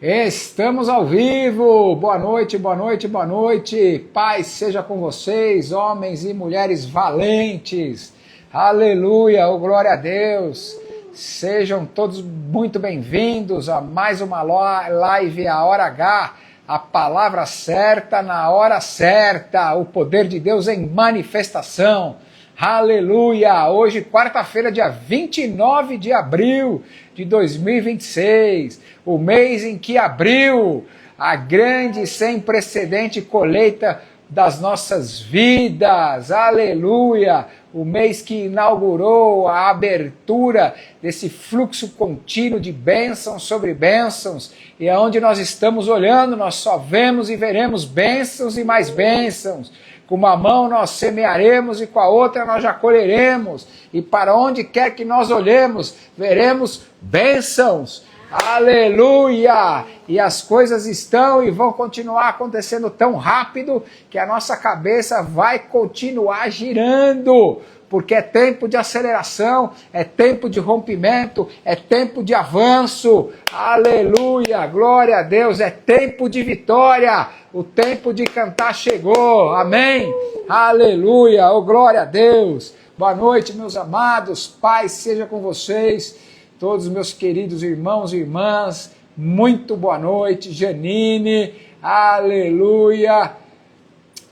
Estamos ao vivo! Boa noite, boa noite, boa noite! Paz seja com vocês, homens e mulheres valentes! Aleluia! Oh, glória a Deus! Sejam todos muito bem-vindos a mais uma live A Hora H, a palavra certa na hora certa, o poder de Deus em manifestação. Aleluia! Hoje, quarta-feira, dia 29 de abril de 2026, o mês em que abriu a grande, sem precedente colheita das nossas vidas. Aleluia! O mês que inaugurou a abertura desse fluxo contínuo de bênçãos sobre bênçãos, e aonde nós estamos olhando, nós só vemos e veremos bênçãos e mais bênçãos. Com uma mão nós semearemos e com a outra nós já colheremos. E para onde quer que nós olhemos, veremos bênçãos. Aleluia! E as coisas estão e vão continuar acontecendo tão rápido que a nossa cabeça vai continuar girando. Porque é tempo de aceleração, é tempo de rompimento, é tempo de avanço. Aleluia! Glória a Deus! É tempo de vitória. O tempo de cantar chegou. Amém? Aleluia! Oh, glória a Deus! Boa noite, meus amados. Paz seja com vocês. Todos os meus queridos irmãos e irmãs. Muito boa noite. Janine. Aleluia!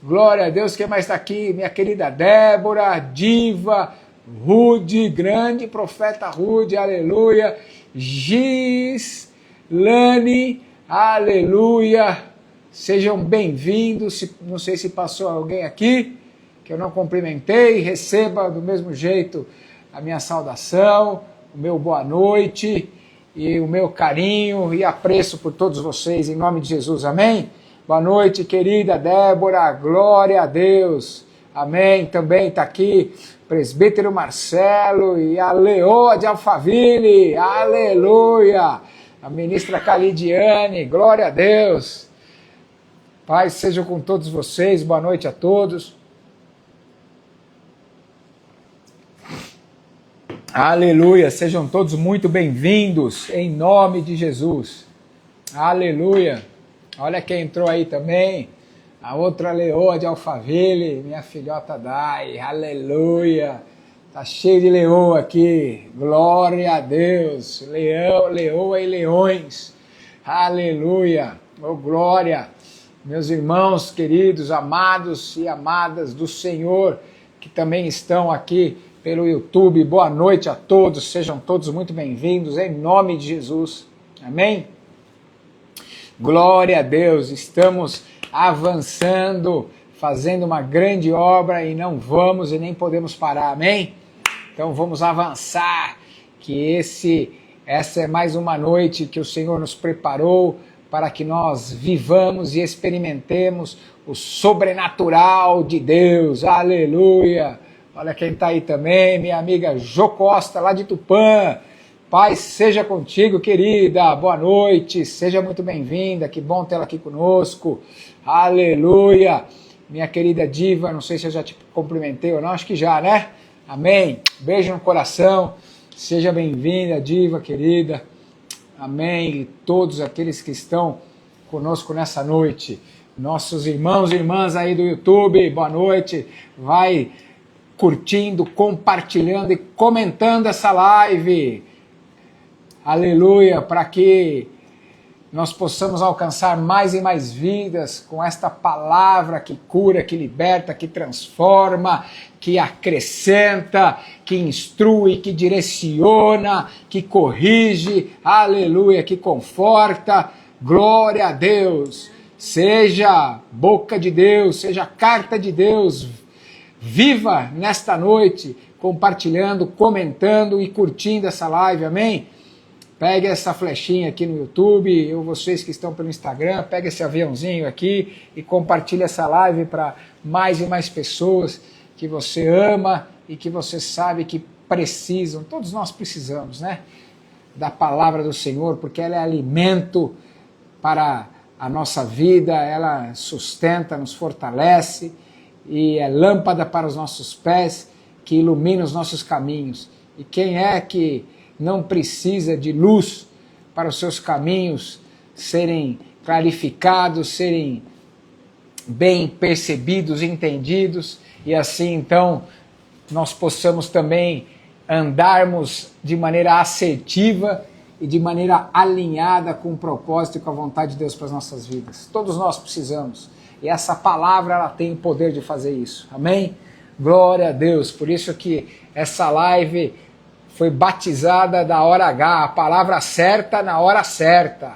Glória a Deus, quem mais está aqui? Minha querida Débora, Diva, Rude, grande profeta Rude, aleluia. Gislane, aleluia. Sejam bem-vindos. Não sei se passou alguém aqui que eu não cumprimentei. Receba do mesmo jeito a minha saudação, o meu boa noite e o meu carinho e apreço por todos vocês, em nome de Jesus, amém? Boa noite, querida Débora, glória a Deus, amém. Também está aqui presbítero Marcelo e a Leoa de Alphaville, aleluia. A ministra Calidiane, glória a Deus. Paz seja com todos vocês, boa noite a todos. Aleluia, sejam todos muito bem-vindos, em nome de Jesus. Aleluia. Olha quem entrou aí também, a outra Leoa de Alphaville, minha filhota Dai, aleluia, tá cheio de leoa aqui, glória a Deus, leoa e leões, aleluia, oh glória, meus irmãos queridos, amados e amadas do Senhor, que também estão aqui pelo YouTube, boa noite a todos, sejam todos muito bem-vindos, em nome de Jesus, amém? Glória a Deus, estamos avançando, fazendo uma grande obra e não vamos e nem podemos parar, amém? Então vamos avançar, que essa é mais uma noite que o Senhor nos preparou para que nós vivamos e experimentemos o sobrenatural de Deus, aleluia! Olha quem está aí também, minha amiga Jô Costa, lá de Tupã. Paz seja contigo, querida, boa noite, seja muito bem-vinda, que bom tê-la aqui conosco, aleluia, minha querida Diva, não sei se eu já te cumprimentei ou não, acho que já, né? Amém, beijo no coração, seja bem-vinda, Diva, querida, amém, e todos aqueles que estão conosco nessa noite, nossos irmãos e irmãs aí do YouTube, boa noite, vai curtindo, compartilhando e comentando essa live, aleluia, para que nós possamos alcançar mais e mais vidas com esta palavra que cura, que liberta, que transforma, que acrescenta, que instrui, que direciona, que corrige, aleluia, que conforta, glória a Deus, seja boca de Deus, seja carta de Deus, viva nesta noite, compartilhando, comentando e curtindo essa live, amém? Pegue essa flechinha aqui no YouTube, ou vocês que estão pelo Instagram, pega esse aviãozinho aqui e compartilhe essa live para mais e mais pessoas que você ama e que você sabe que precisam, todos nós precisamos, né? Da palavra do Senhor, porque ela é alimento para a nossa vida, ela sustenta, nos fortalece e é lâmpada para os nossos pés, que ilumina os nossos caminhos. E quem é que não precisa de luz para os seus caminhos serem clarificados, serem bem percebidos, entendidos, e assim então nós possamos também andarmos de maneira assertiva e de maneira alinhada com o propósito e com a vontade de Deus para as nossas vidas. Todos nós precisamos. E essa palavra, ela tem o poder de fazer isso. Amém? Glória a Deus. Por isso que essa live foi batizada da hora H, a palavra certa na hora certa.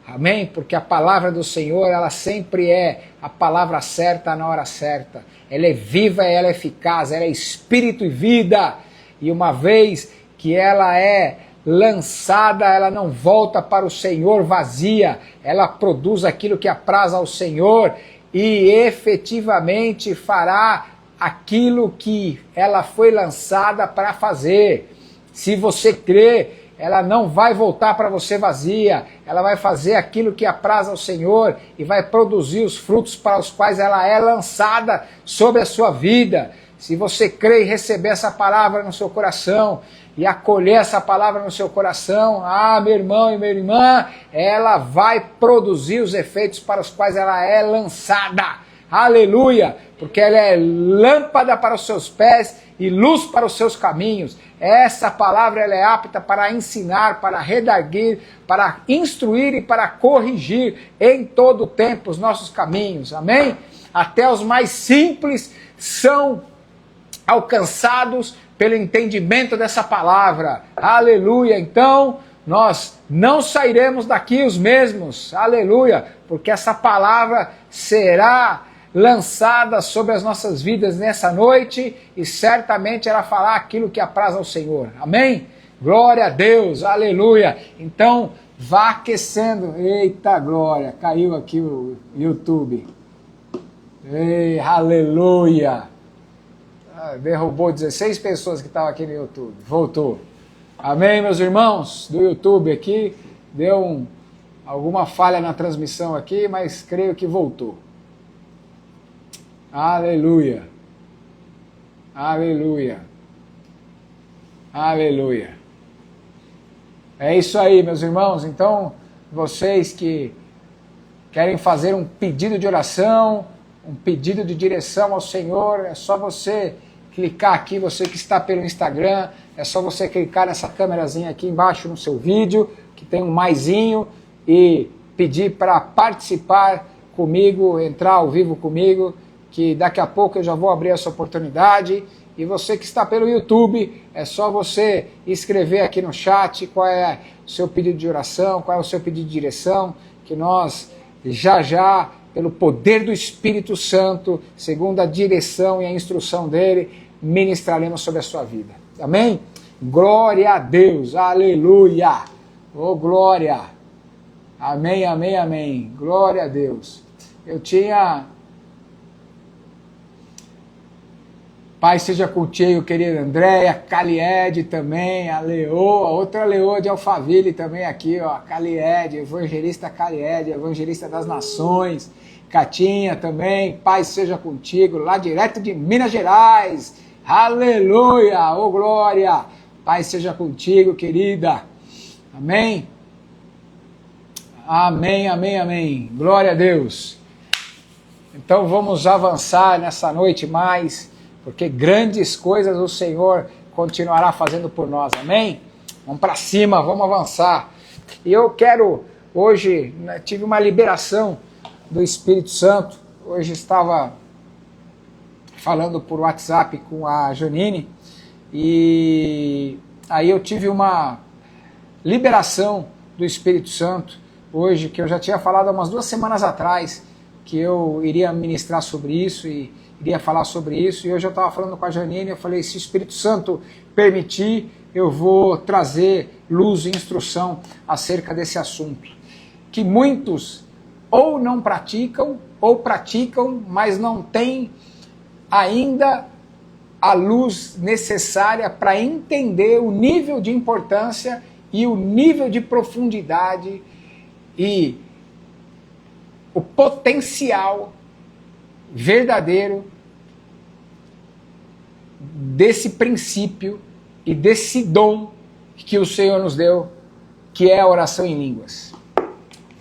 Amém? Porque a palavra do Senhor, ela sempre é a palavra certa na hora certa. Ela é viva, ela é eficaz, ela é espírito e vida. E uma vez que ela é lançada, ela não volta para o Senhor vazia, ela produz aquilo que apraz ao Senhor e efetivamente fará aquilo que ela foi lançada para fazer. Se você crê, ela não vai voltar para você vazia, ela vai fazer aquilo que apraz ao Senhor e vai produzir os frutos para os quais ela é lançada sobre a sua vida. Se você crê e receber essa palavra no seu coração e acolher essa palavra no seu coração, meu irmão e minha irmã, ela vai produzir os efeitos para os quais ela é lançada. Aleluia! Porque ela é lâmpada para os seus pés e luz para os seus caminhos. Essa palavra ela é apta para ensinar, para redarguir, para instruir e para corrigir em todo o tempo os nossos caminhos. Amém? Até os mais simples são alcançados pelo entendimento dessa palavra. Aleluia! Então, nós não sairemos daqui os mesmos. Aleluia! Porque essa palavra será lançada sobre as nossas vidas nessa noite e certamente ela fará aquilo que apraz ao Senhor. Amém? Glória a Deus! Aleluia! Então, vá aquecendo. Eita glória! Caiu aqui o YouTube. Ei, aleluia! Derrubou 16 pessoas que estavam aqui no YouTube. Voltou. Amém, meus irmãos do YouTube aqui. Deu alguma falha na transmissão aqui, mas creio que voltou. Aleluia. Aleluia. Aleluia. É isso aí, meus irmãos. Então, vocês que querem fazer um pedido de oração, um pedido de direção ao Senhor, é só você clicar aqui, você que está pelo Instagram, é só você clicar nessa câmerazinha aqui embaixo no seu vídeo, que tem um maisinho, e pedir para participar comigo, entrar ao vivo comigo, que daqui a pouco eu já vou abrir essa oportunidade. E você que está pelo YouTube, é só você escrever aqui no chat qual é o seu pedido de oração, qual é o seu pedido de direção, que nós já, pelo poder do Espírito Santo, segundo a direção e a instrução dele, ministraremos sobre a sua vida. Amém? Glória a Deus, aleluia, oh glória, amém, amém, amém, glória a Deus. Eu tinha... Pai seja contigo, querida Andréia, Caliede também, a Leô, a outra Leô de Alphaville também aqui, ó, Caliede, evangelista Caliede, evangelista das nações, Catinha também, Pai seja contigo, lá direto de Minas Gerais, aleluia, ô glória, Pai seja contigo, querida, amém? Amém, amém, amém, glória a Deus. Então vamos avançar nessa noite mais, porque grandes coisas o Senhor continuará fazendo por nós, amém? Vamos para cima, vamos avançar. E eu quero, hoje, tive uma liberação do Espírito Santo, hoje estava falando por WhatsApp com a Janine, e aí eu tive uma liberação do Espírito Santo, hoje, que eu já tinha falado há umas 2 semanas atrás, que eu iria ministrar sobre isso, e iria falar sobre isso, e hoje eu estava falando com a Janine, eu falei, se o Espírito Santo permitir, eu vou trazer luz e instrução acerca desse assunto, que muitos ou não praticam, ou praticam, mas não têm ainda a luz necessária para entender o nível de importância e o nível de profundidade e o potencial verdadeiro desse princípio e desse dom que o Senhor nos deu, que é a oração em línguas.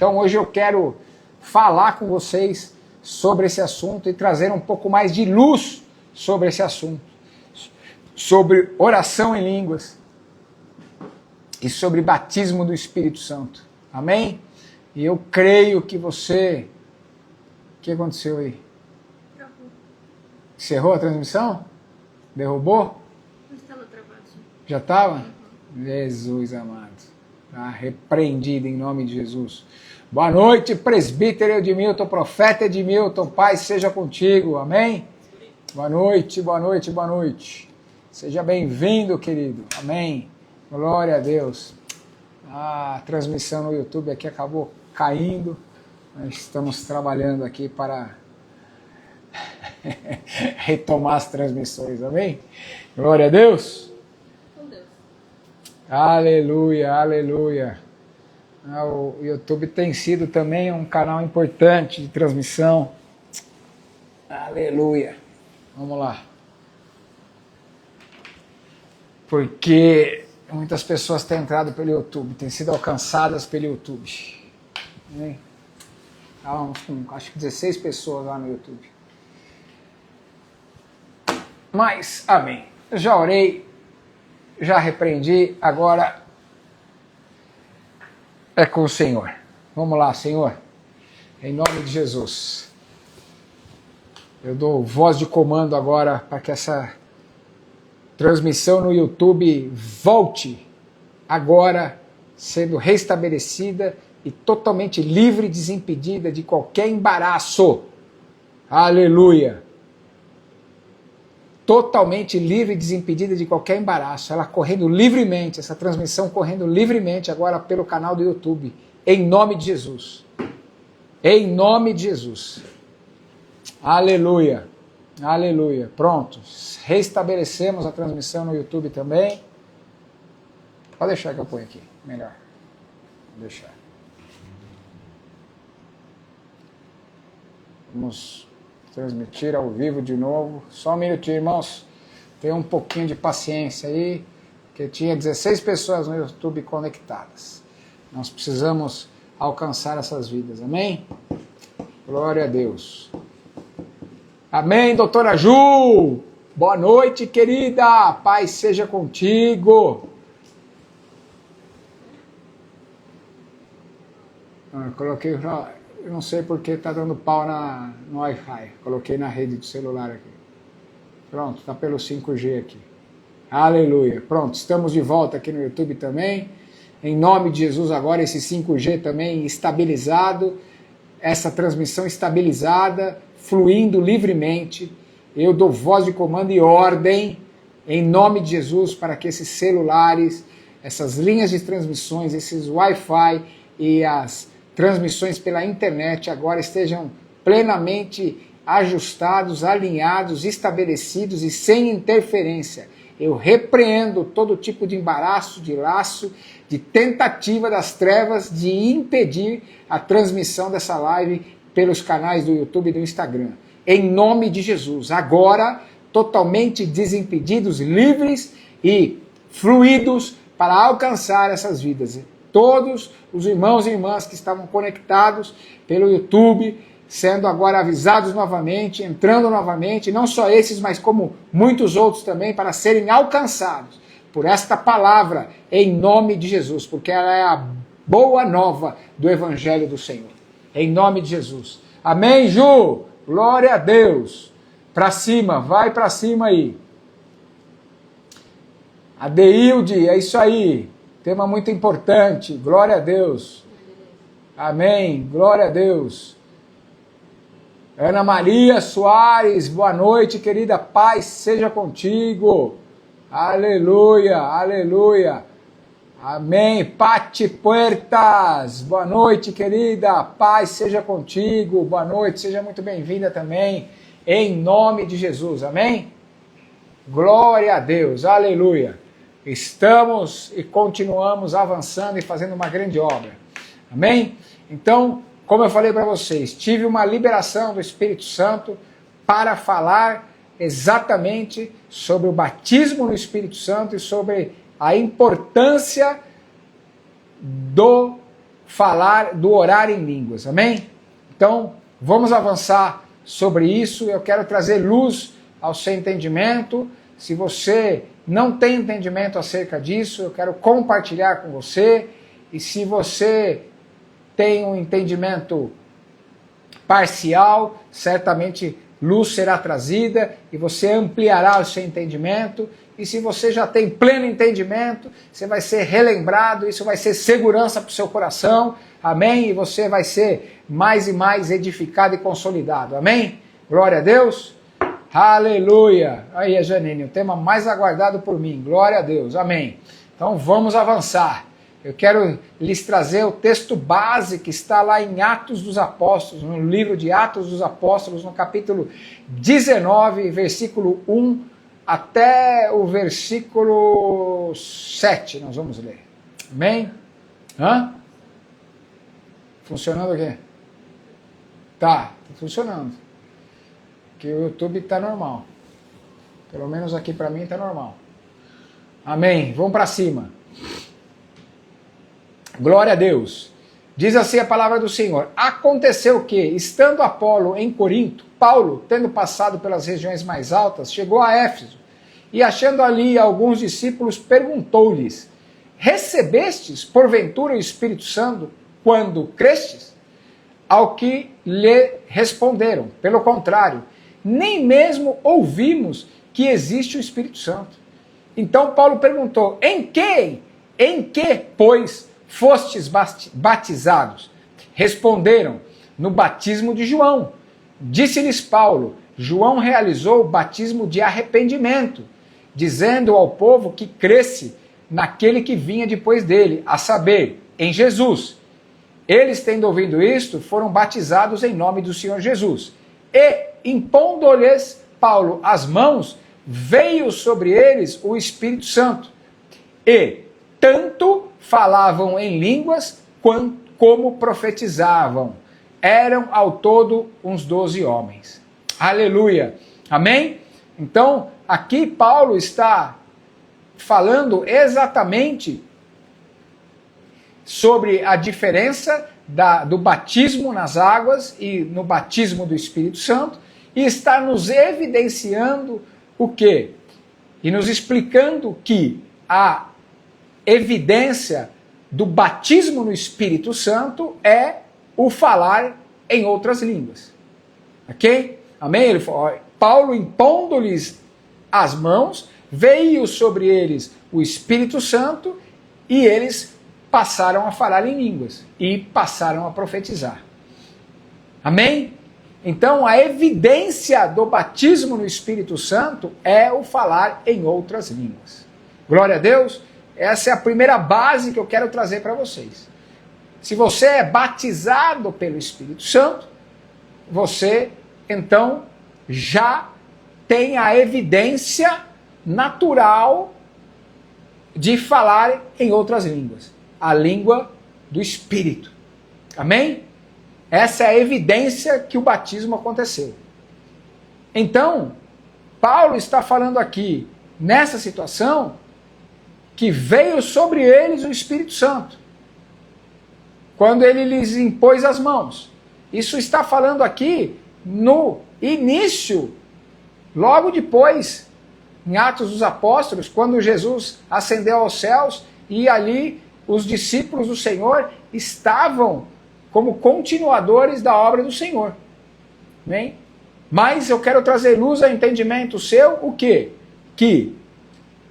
Então hoje eu quero falar com vocês sobre esse assunto e trazer um pouco mais de luz sobre esse assunto, sobre oração em línguas e sobre batismo do Espírito Santo. Amém? E eu creio que você... O que aconteceu aí? Encerrou a transmissão? Derrubou? Não estava travado. Já estava? Jesus amado. Tá repreendido em nome de Jesus. Boa noite, presbítero Edmilton, profeta Edmilton, paz seja contigo, amém? Boa noite, boa noite, boa noite. Seja bem-vindo, querido, amém? Glória a Deus. A transmissão no YouTube aqui acabou caindo, nós estamos trabalhando aqui para retomar as transmissões, amém? Glória a Deus. Com Deus. Aleluia, aleluia. O YouTube tem sido também um canal importante de transmissão. Aleluia. Vamos lá. Porque muitas pessoas têm entrado pelo YouTube, têm sido alcançadas pelo YouTube. Estávamos com acho que 16 pessoas lá no YouTube. Mas, amém. Eu já orei, já repreendi, agora é com o Senhor. Vamos lá, Senhor. Em nome de Jesus. Eu dou voz de comando agora para que essa transmissão no YouTube volte agora, sendo restabelecida e totalmente livre e desimpedida de qualquer embaraço. Aleluia. Totalmente livre e desimpedida de qualquer embaraço. Ela correndo livremente, essa transmissão correndo livremente agora pelo canal do YouTube. Em nome de Jesus. Em nome de Jesus. Aleluia. Aleluia. Pronto. Restabelecemos a transmissão no YouTube também. Pode deixar que eu ponho aqui. Melhor. Vou deixar. Vamos transmitir ao vivo de novo. Só um minutinho, irmãos. Tenha um pouquinho de paciência aí, que tinha 16 pessoas no YouTube conectadas. Nós precisamos alcançar essas vidas. Amém? Glória a Deus. Amém, doutora Ju. Boa noite, querida. Paz seja contigo. Coloquei... Eu não sei porque está dando pau no Wi-Fi. Coloquei na rede do celular aqui. Pronto, está pelo 5G aqui. Aleluia. Pronto, estamos de volta aqui no YouTube também. Em nome de Jesus, agora esse 5G também estabilizado. Essa transmissão estabilizada, fluindo livremente. Eu dou voz de comando e ordem, em nome de Jesus, para que esses celulares, essas linhas de transmissões, esses Wi-Fi e as transmissões pela internet agora estejam plenamente ajustados, alinhados, estabelecidos e sem interferência. Eu repreendo todo tipo de embaraço, de laço, de tentativa das trevas de impedir a transmissão dessa live pelos canais do YouTube e do Instagram. Em nome de Jesus, agora totalmente desimpedidos, livres e fluidos para alcançar essas vidas. Todos os irmãos e irmãs que estavam conectados pelo YouTube, sendo agora avisados novamente, entrando novamente, não só esses, mas como muitos outros também, para serem alcançados por esta palavra, em nome de Jesus, porque ela é a boa nova do Evangelho do Senhor. Em nome de Jesus. Amém, Ju? Glória a Deus. Para cima, vai para cima aí. Adeilde, é isso aí. Tema muito importante. Glória a Deus. Amém. Glória a Deus. Ana Maria Soares, boa noite, querida. Paz seja contigo. Aleluia, aleluia. Amém. Pati Puertas, boa noite, querida. Paz seja contigo. Boa noite, seja muito bem-vinda também. Em nome de Jesus. Amém. Glória a Deus. Aleluia. Estamos e continuamos avançando e fazendo uma grande obra. Amém? Então, como eu falei para vocês, tive uma liberação do Espírito Santo para falar exatamente sobre o batismo no Espírito Santo e sobre a importância do falar, do orar em línguas, amém? Então, vamos avançar sobre isso. Eu quero trazer luz ao seu entendimento. Se você não tem entendimento acerca disso, eu quero compartilhar com você. E se você tem um entendimento parcial, certamente luz será trazida e você ampliará o seu entendimento. E se você já tem pleno entendimento, você vai ser relembrado, isso vai ser segurança para o seu coração, amém? E você vai ser mais e mais edificado e consolidado, amém? Glória a Deus, aleluia! Aí, a Janine, o tema mais aguardado por mim, glória a Deus, amém? Então vamos avançar. Eu quero lhes trazer o texto base que está lá em Atos dos Apóstolos, no livro de Atos dos Apóstolos, no capítulo 19, versículo 1 até o versículo 7, nós vamos ler. Amém? Hã? Funcionando o quê? Tá funcionando. Que o YouTube está normal. Pelo menos aqui para mim está normal. Amém? Vamos para cima. Glória a Deus. Diz assim a palavra do Senhor. Aconteceu que, estando Apolo em Corinto, Paulo, tendo passado pelas regiões mais altas, chegou a Éfeso e, achando ali alguns discípulos, perguntou-lhes: recebestes, porventura, o Espírito Santo quando crestes? Ao que lhe responderam: pelo contrário, nem mesmo ouvimos que existe o Espírito Santo. Então Paulo perguntou: em que, pois, fostes batizados? Responderam: no batismo de João. Disse-lhes Paulo: João realizou o batismo de arrependimento, dizendo ao povo que cresce naquele que vinha depois dele, a saber, em Jesus. Eles, tendo ouvido isto, foram batizados em nome do Senhor Jesus. E, impondo-lhes Paulo as mãos, veio sobre eles o Espírito Santo. E tanto falavam em línguas como profetizavam. Eram ao todo uns 12 homens. Aleluia. Amém? Então, aqui Paulo está falando exatamente sobre a diferença do batismo nas águas e no batismo do Espírito Santo, e está nos evidenciando o quê? E nos explicando que a evidência do batismo no Espírito Santo é o falar em outras línguas. Ok? Amém? Ele falou, Paulo, impondo-lhes as mãos, veio sobre eles o Espírito Santo e eles passaram a falar em línguas e passaram a profetizar. Amém? Então, a evidência do batismo no Espírito Santo é o falar em outras línguas. Glória a Deus. Essa é a primeira base que eu quero trazer para vocês. Se você é batizado pelo Espírito Santo, você, então, já tem a evidência natural de falar em outras línguas. A língua do Espírito. Amém? Essa é a evidência que o batismo aconteceu. Então, Paulo está falando aqui, nessa situação, que veio sobre eles o Espírito Santo, quando ele lhes impôs as mãos. Isso está falando aqui no início, logo depois, em Atos dos Apóstolos, quando Jesus ascendeu aos céus e ali os discípulos do Senhor estavam como continuadores da obra do Senhor. Amém? Mas eu quero trazer luz ao entendimento seu, o quê? Que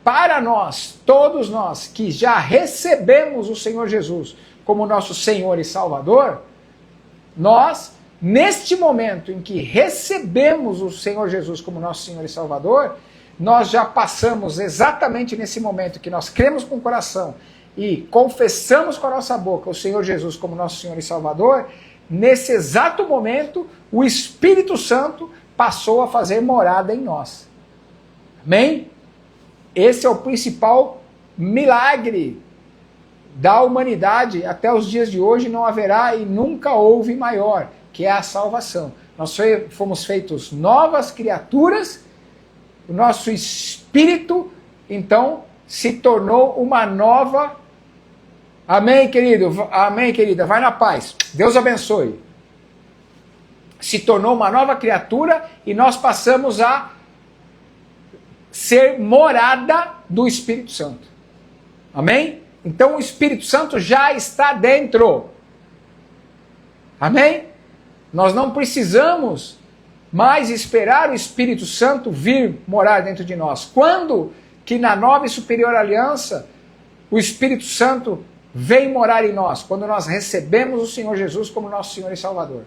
para nós, todos nós que já recebemos o Senhor Jesus como nosso Senhor e Salvador, nós, neste momento em que recebemos o Senhor Jesus como nosso Senhor e Salvador, nós já passamos exatamente nesse momento que nós cremos com o coração e confessamos com a nossa boca o Senhor Jesus como nosso Senhor e Salvador, nesse exato momento o Espírito Santo passou a fazer morada em nós. Amém? Esse é o principal milagre da humanidade. Até os dias de hoje não haverá e nunca houve maior, que é a salvação. Nós fomos feitos novas criaturas, o nosso espírito, então, se tornou uma nova Amém, querido? Amém, querida? Vai na paz. Deus abençoe. Se tornou uma nova criatura e nós passamos a ser morada do Espírito Santo. Amém? Então o Espírito Santo já está dentro. Amém? Nós não precisamos mais esperar o Espírito Santo vir morar dentro de nós. Quando que na nova e superior aliança o Espírito Santo vem morar em nós? Quando nós recebemos o Senhor Jesus como nosso Senhor e Salvador.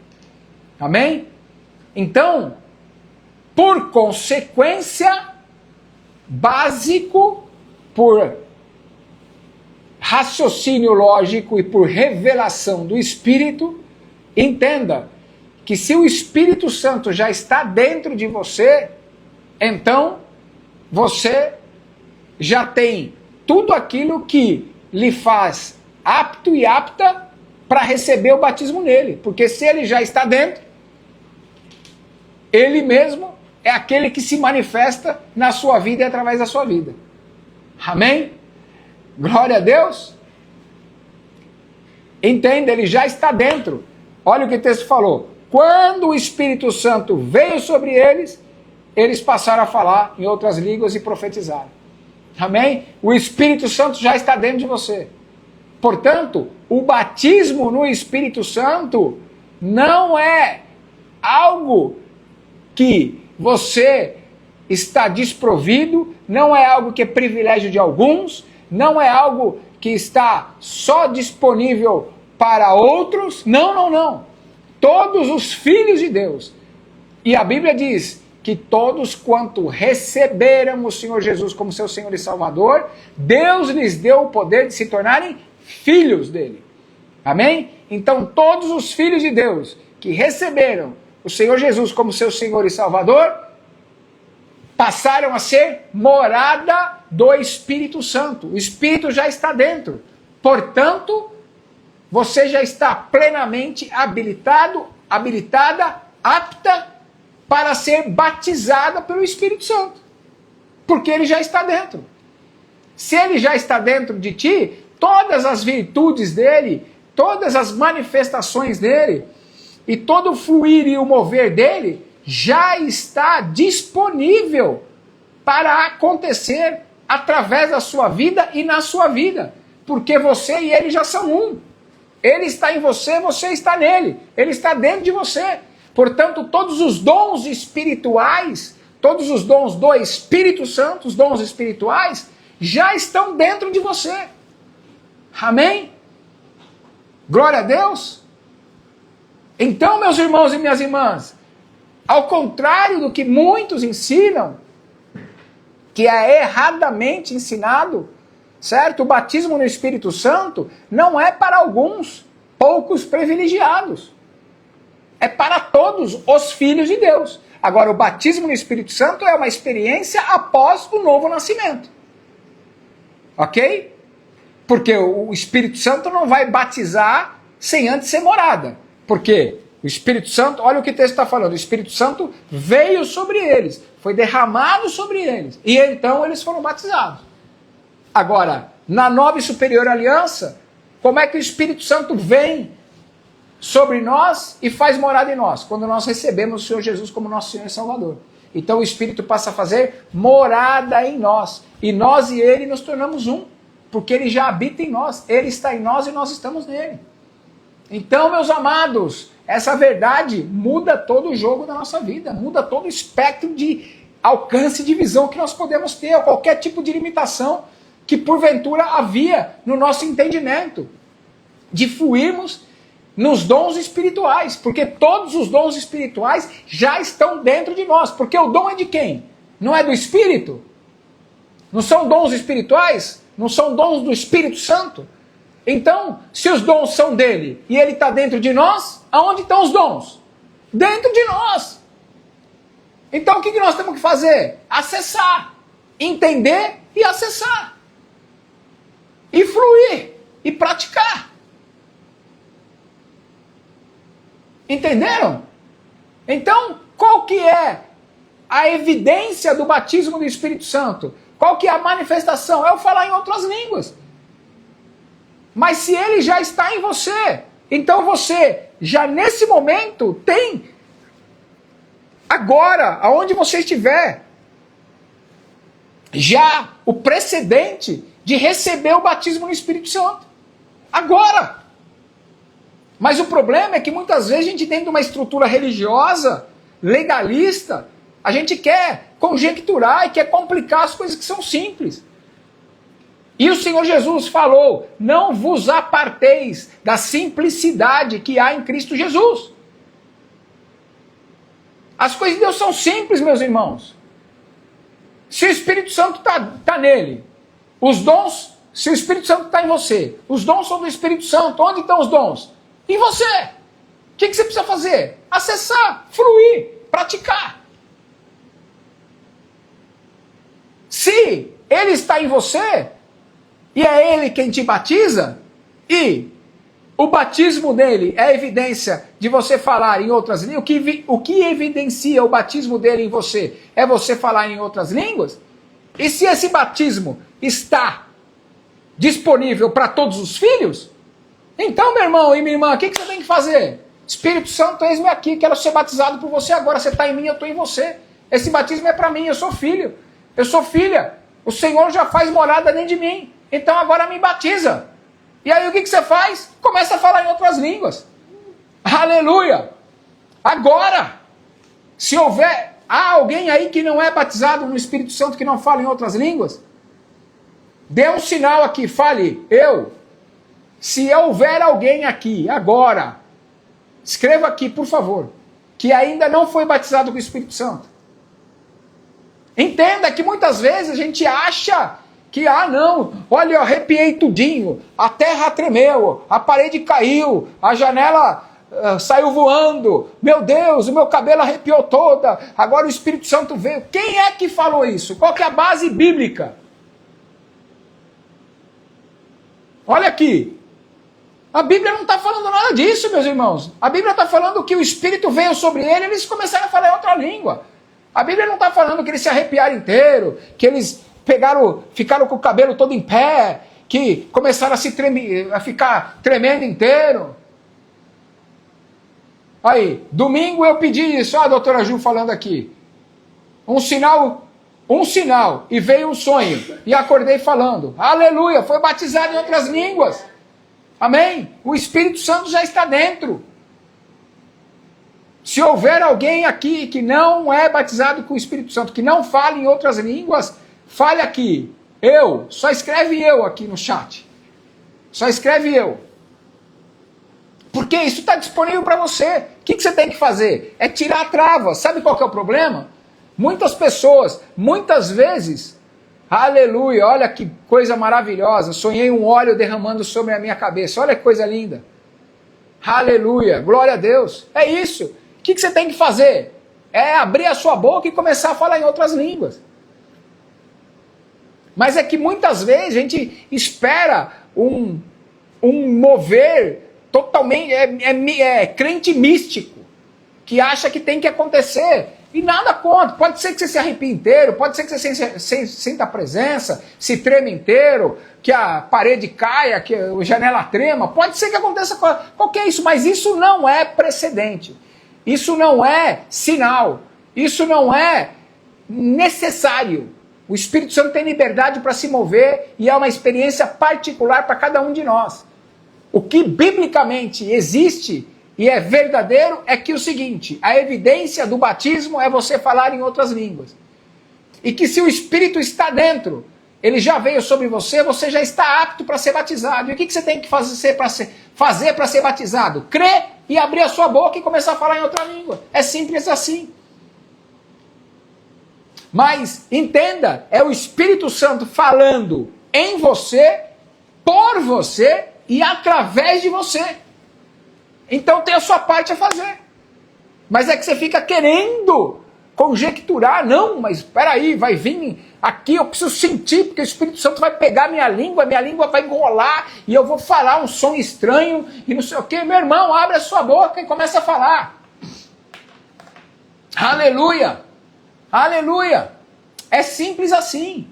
Amém? Então, por consequência, básico, por raciocínio lógico e por revelação do Espírito, entenda que se o Espírito Santo já está dentro de você, então você já tem tudo aquilo que lhe faz apto e apta para receber o batismo nele. Porque se ele já está dentro, ele mesmo é aquele que se manifesta na sua vida e através da sua vida. Amém? Glória a Deus. Entenda, ele já está dentro. Olha o que o texto falou. Quando o Espírito Santo veio sobre eles, eles passaram a falar em outras línguas e profetizaram. Amém? O Espírito Santo já está dentro de você. Portanto, o batismo no Espírito Santo não é algo que você está desprovido, não é algo que é privilégio de alguns, não é algo que está só disponível para outros. Não, não, não. Todos os filhos de Deus. E a Bíblia diz que todos quanto receberam o Senhor Jesus como seu Senhor e Salvador, Deus lhes deu o poder de se tornarem filhos dele. Amém? Então todos os filhos de Deus que receberam o Senhor Jesus como seu Senhor e Salvador, passaram a ser morada do Espírito Santo. O Espírito já está dentro. Portanto, você já está plenamente habilitado, habilitada, apta para ser batizada pelo Espírito Santo. Porque ele já está dentro. Se ele já está dentro de ti, todas as virtudes dele, todas as manifestações dele, e todo o fluir e o mover dele já está disponível para acontecer através da sua vida e na sua vida. Porque você e ele já são um. Ele está em você, você está nele. Ele está dentro de você. Portanto, todos os dons espirituais, todos os dons do Espírito Santo, os dons espirituais, já estão dentro de você. Amém? Glória a Deus. Então, meus irmãos e minhas irmãs, ao contrário do que muitos ensinam, que é erradamente ensinado, certo? O batismo no Espírito Santo não é para alguns poucos privilegiados. É para todos os filhos de Deus. Agora, o batismo no Espírito Santo é uma experiência após o novo nascimento. Ok? Porque o Espírito Santo não vai batizar sem antes ser morada. Porque o Espírito Santo, olha o que o texto está falando, o Espírito Santo veio sobre eles, foi derramado sobre eles, e então eles foram batizados. Agora, na nova e superior aliança, como é que o Espírito Santo vem sobre nós e faz morada em nós? Quando nós recebemos o Senhor Jesus como nosso Senhor e Salvador. Então o Espírito passa a fazer morada em nós, e nós e ele nos tornamos um, porque ele já habita em nós, ele está em nós e nós estamos nele. Então, meus amados, essa verdade muda todo o jogo da nossa vida, muda todo o espectro de alcance de visão que nós podemos ter, ou qualquer tipo de limitação que porventura havia no nosso entendimento, de fluirmos nos dons espirituais, porque todos os dons espirituais já estão dentro de nós, porque o dom é de quem? Não é do Espírito? Não são dons espirituais? Não são dons do Espírito Santo? Então, se os dons são dele e ele está dentro de nós, aonde estão os dons? Dentro de nós. Então, o que nós temos que fazer? Acessar, entender e acessar. E fluir, e praticar. Entenderam? Então, qual que é a evidência do batismo do Espírito Santo? Qual que é a manifestação? É o falar em outras línguas. Mas se ele já está em você, então você já nesse momento tem, agora, aonde você estiver, já o precedente de receber o batismo no Espírito Santo. Agora! Mas o problema é que muitas vezes a gente dentro de uma estrutura religiosa, legalista, a gente quer conjecturar e quer complicar as coisas que são simples. E o Senhor Jesus falou, não vos aparteis da simplicidade que há em Cristo Jesus. As coisas de Deus são simples, meus irmãos. Se o Espírito Santo está nele, os dons, se o Espírito Santo está em você, os dons são do Espírito Santo, onde estão os dons? Em você. O que você precisa fazer? Acessar, fruir, praticar. Se ele está em você, e é ele quem te batiza, e o batismo dele é evidência de você falar em outras línguas, o que evidencia o batismo dele em você é você falar em outras línguas? E se esse batismo está disponível para todos os filhos, então, meu irmão e minha irmã, o que você tem que fazer? Espírito Santo, eis-me aqui, quero ser batizado por você agora, você está em mim, eu estou em você. Esse batismo é para mim, eu sou filho, eu sou filha, o Senhor já faz morada dentro de mim, então agora me batiza. E aí o que você faz? Começa a falar em outras línguas. Aleluia! Agora, se há alguém aí que não é batizado no Espírito Santo, que não fala em outras línguas, dê um sinal aqui, fale, eu. Se houver alguém aqui, agora, escreva aqui, por favor, que ainda não foi batizado com o Espírito Santo. Entenda que muitas vezes a gente acha que, não, olha, eu arrepiei tudinho, a terra tremeu, a parede caiu, a janela saiu voando, meu Deus, o meu cabelo arrepiou toda, agora o Espírito Santo veio. Quem é que falou isso? Qual que é a base bíblica? Olha aqui. A Bíblia não está falando nada disso, meus irmãos. A Bíblia está falando que o Espírito veio sobre ele e eles começaram a falar em outra língua. A Bíblia não está falando que eles se arrepiaram inteiro, que eles ficaram com o cabelo todo em pé, que começaram a ficar tremendo inteiro. Aí, domingo eu pedi isso, a doutora Ju falando aqui. Um sinal, e veio um sonho, e acordei falando. Aleluia, foi batizado em outras línguas. Amém? O Espírito Santo já está dentro. Se houver alguém aqui que não é batizado com o Espírito Santo, que não fala em outras línguas, fale aqui. Eu. Só escreve eu aqui no chat. Só escreve eu. Porque isso está disponível para você. O que você tem que fazer? É tirar a trava. Sabe qual que é o problema? Muitas pessoas, muitas vezes... Aleluia, olha que coisa maravilhosa. Sonhei um óleo derramando sobre a minha cabeça. Olha que coisa linda. Aleluia, glória a Deus. É isso. O que você tem que fazer? É abrir a sua boca e começar a falar em outras línguas. Mas é que muitas vezes a gente espera um mover totalmente... É crente místico que acha que tem que acontecer. E nada contra, pode ser que você se arrepie inteiro, pode ser que você sinta a presença, se treme inteiro, que a parede caia, que a janela trema, pode ser que aconteça qualquer isso, mas isso não é precedente, isso não é sinal, isso não é necessário. O Espírito Santo tem liberdade para se mover e é uma experiência particular para cada um de nós. O que biblicamente existe e é verdadeiro é que o seguinte, a evidência do batismo é você falar em outras línguas. E que se o Espírito está dentro, ele já veio sobre você, você já está apto para ser batizado. E o que você tem que fazer para ser batizado? Crer e abrir a sua boca e começar a falar em outra língua. É simples assim. Mas, entenda, é o Espírito Santo falando em você, por você e através de você. Então tem a sua parte a fazer. Mas é que você fica querendo conjecturar. Não, mas espera aí, vai vir aqui, eu preciso sentir, porque o Espírito Santo vai pegar minha língua vai enrolar, e eu vou falar um som estranho, e não sei o quê. Meu irmão, abre a sua boca e começa a falar. Aleluia! Aleluia! É simples assim.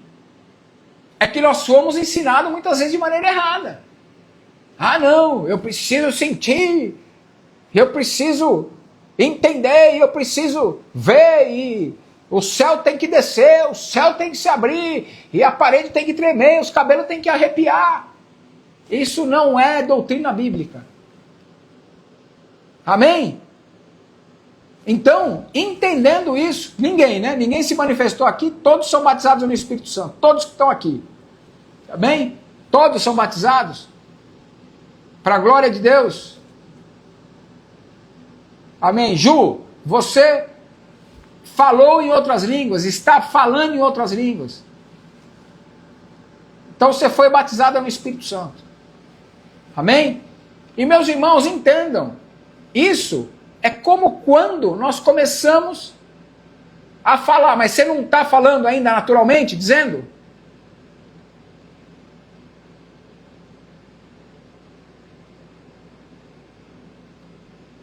É que nós fomos ensinados muitas vezes de maneira errada. Ah, não, eu preciso sentir, eu preciso entender, eu preciso ver, e o céu tem que descer, o céu tem que se abrir, e a parede tem que tremer, os cabelos tem que arrepiar. Isso não é doutrina bíblica. Amém? Então, entendendo isso, ninguém se manifestou aqui, todos são batizados no Espírito Santo, todos que estão aqui. Amém? Todos são batizados? Para a glória de Deus. Amém? Ju, você falou em outras línguas, está falando em outras línguas. Então você foi batizada no Espírito Santo. Amém? E meus irmãos, entendam, isso é como quando nós começamos a falar, mas você não está falando ainda naturalmente, dizendo?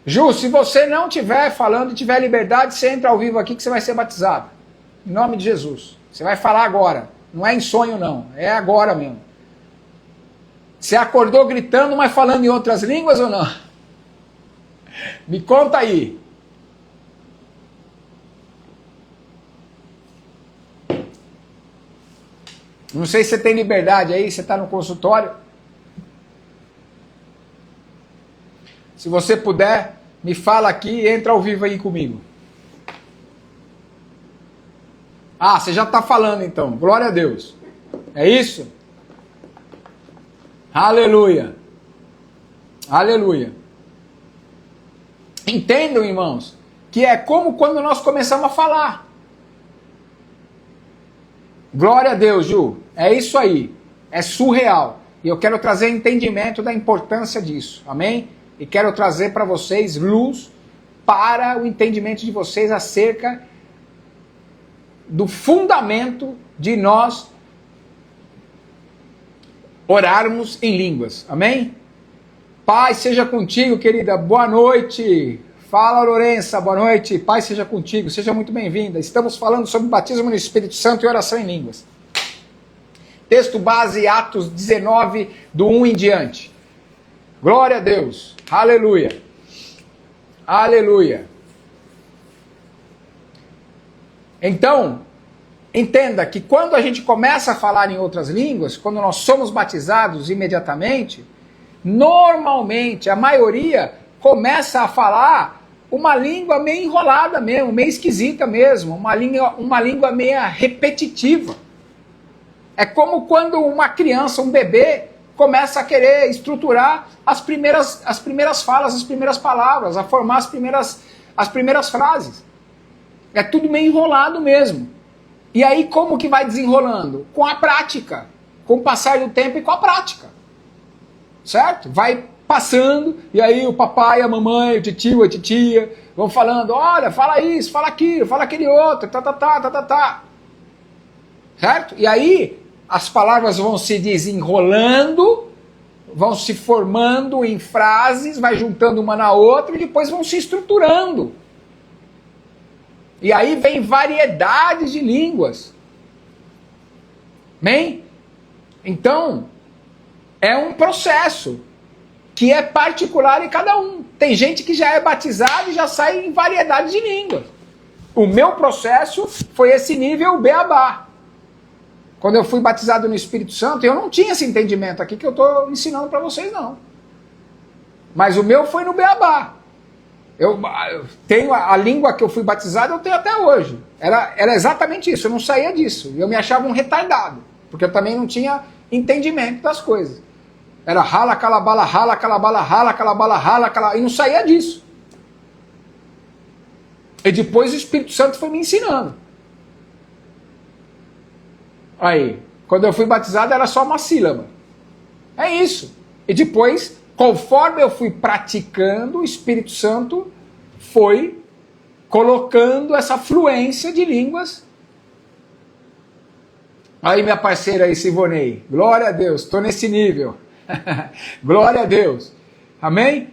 Ju, se você não estiver falando e tiver liberdade, você entra ao vivo aqui que você vai ser batizado. Em nome de Jesus. Você vai falar agora. Não é em sonho não, é agora mesmo. Você acordou gritando, mas falando em outras línguas ou não? Me conta aí. Não sei se você tem liberdade aí, você está no consultório. Se você puder, me fala aqui e entra ao vivo aí comigo. Ah, você já está falando então. Glória a Deus. É isso? Aleluia. Aleluia. Entendam, irmãos, que é como quando nós começamos a falar. Glória a Deus, Ju. É isso aí. É surreal. E eu quero trazer entendimento da importância disso. Amém? E quero trazer para vocês luz para o entendimento de vocês acerca do fundamento de nós orarmos em línguas. Amém? Pai seja contigo, querida. Boa noite. Fala, Lourença. Boa noite. Pai seja contigo. Seja muito bem-vinda. Estamos falando sobre batismo no Espírito Santo e oração em línguas. Texto base, Atos 19, do 1 em diante. Glória a Deus. Aleluia. Aleluia. Então, entenda que quando a gente começa a falar em outras línguas, quando nós somos batizados imediatamente, normalmente, a maioria começa a falar uma língua meio enrolada mesmo, meio esquisita mesmo, uma língua meio repetitiva. É como quando uma criança, um bebê, começa a querer estruturar as primeiras falas, as primeiras palavras, a formar as primeiras frases. É tudo meio enrolado mesmo. E aí como que vai desenrolando? Com a prática, com o passar do tempo e com a prática. Certo? Vai passando, e aí o papai, a mamãe, o tio, a titia, vão falando, olha, fala isso, fala aquilo, fala aquele outro, tá. Certo? E aí as palavras vão se desenrolando, vão se formando em frases, vai juntando uma na outra e depois vão se estruturando. E aí vem variedades de línguas. Amém? Então, é um processo que é particular em cada um. Tem gente que já é batizado e já sai em variedades de línguas. O meu processo foi esse nível beabá. Quando eu fui batizado no Espírito Santo, eu não tinha esse entendimento aqui que eu estou ensinando para vocês, não. Mas o meu foi no beabá. Eu tenho a língua que eu fui batizado, eu tenho até hoje. Era exatamente isso, eu não saía disso. Eu me achava um retardado, porque eu também não tinha entendimento das coisas. Era rala, calabala, rala, calabala, rala, calabala, rala, e não saía disso. E depois o Espírito Santo foi me ensinando. Aí, quando eu fui batizado era só uma sílaba. É isso. E depois, conforme eu fui praticando, o Espírito Santo foi colocando essa fluência de línguas. Aí minha parceira aí, Sivonei, glória a Deus, estou nesse nível. Glória a Deus. Amém?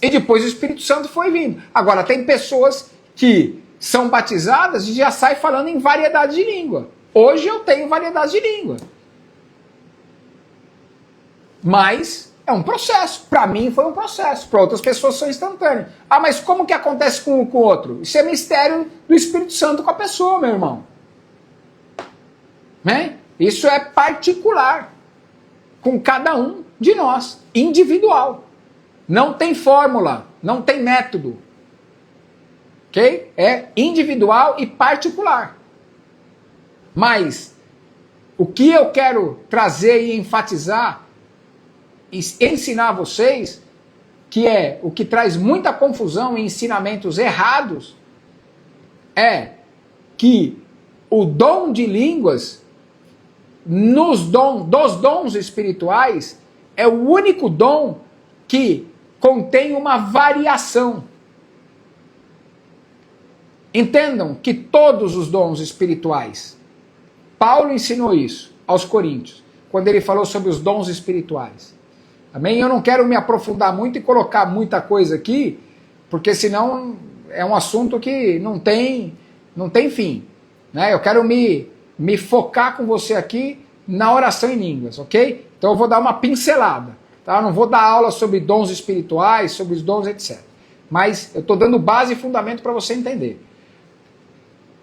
E depois o Espírito Santo foi vindo. Agora, tem pessoas que são batizadas e já saem falando em variedade de língua. Hoje eu tenho variedade de língua. Mas É um processo. Para mim foi um processo. Para outras pessoas são instantâneos. Ah, mas como que acontece com o outro? Isso é mistério do Espírito Santo com a pessoa, meu irmão. Né? Isso é particular. Com cada um de nós. Individual. Não tem fórmula. Não tem método. Ok? É individual e particular. Mas o que eu quero trazer e enfatizar e ensinar a vocês, que é o que traz muita confusão e ensinamentos errados, é que o dom de línguas, dos dons espirituais, é o único dom que contém uma variação. Entendam que todos os dons espirituais, Paulo ensinou isso aos Coríntios, quando ele falou sobre os dons espirituais. Amém? Eu não quero me aprofundar muito e colocar muita coisa aqui, porque senão é um assunto que não tem fim. Né? Eu quero me focar com você aqui na oração em línguas, ok? Então eu vou dar uma pincelada. Tá? Eu não vou dar aula sobre dons espirituais, sobre os dons, etc. Mas eu estou dando base e fundamento para você entender.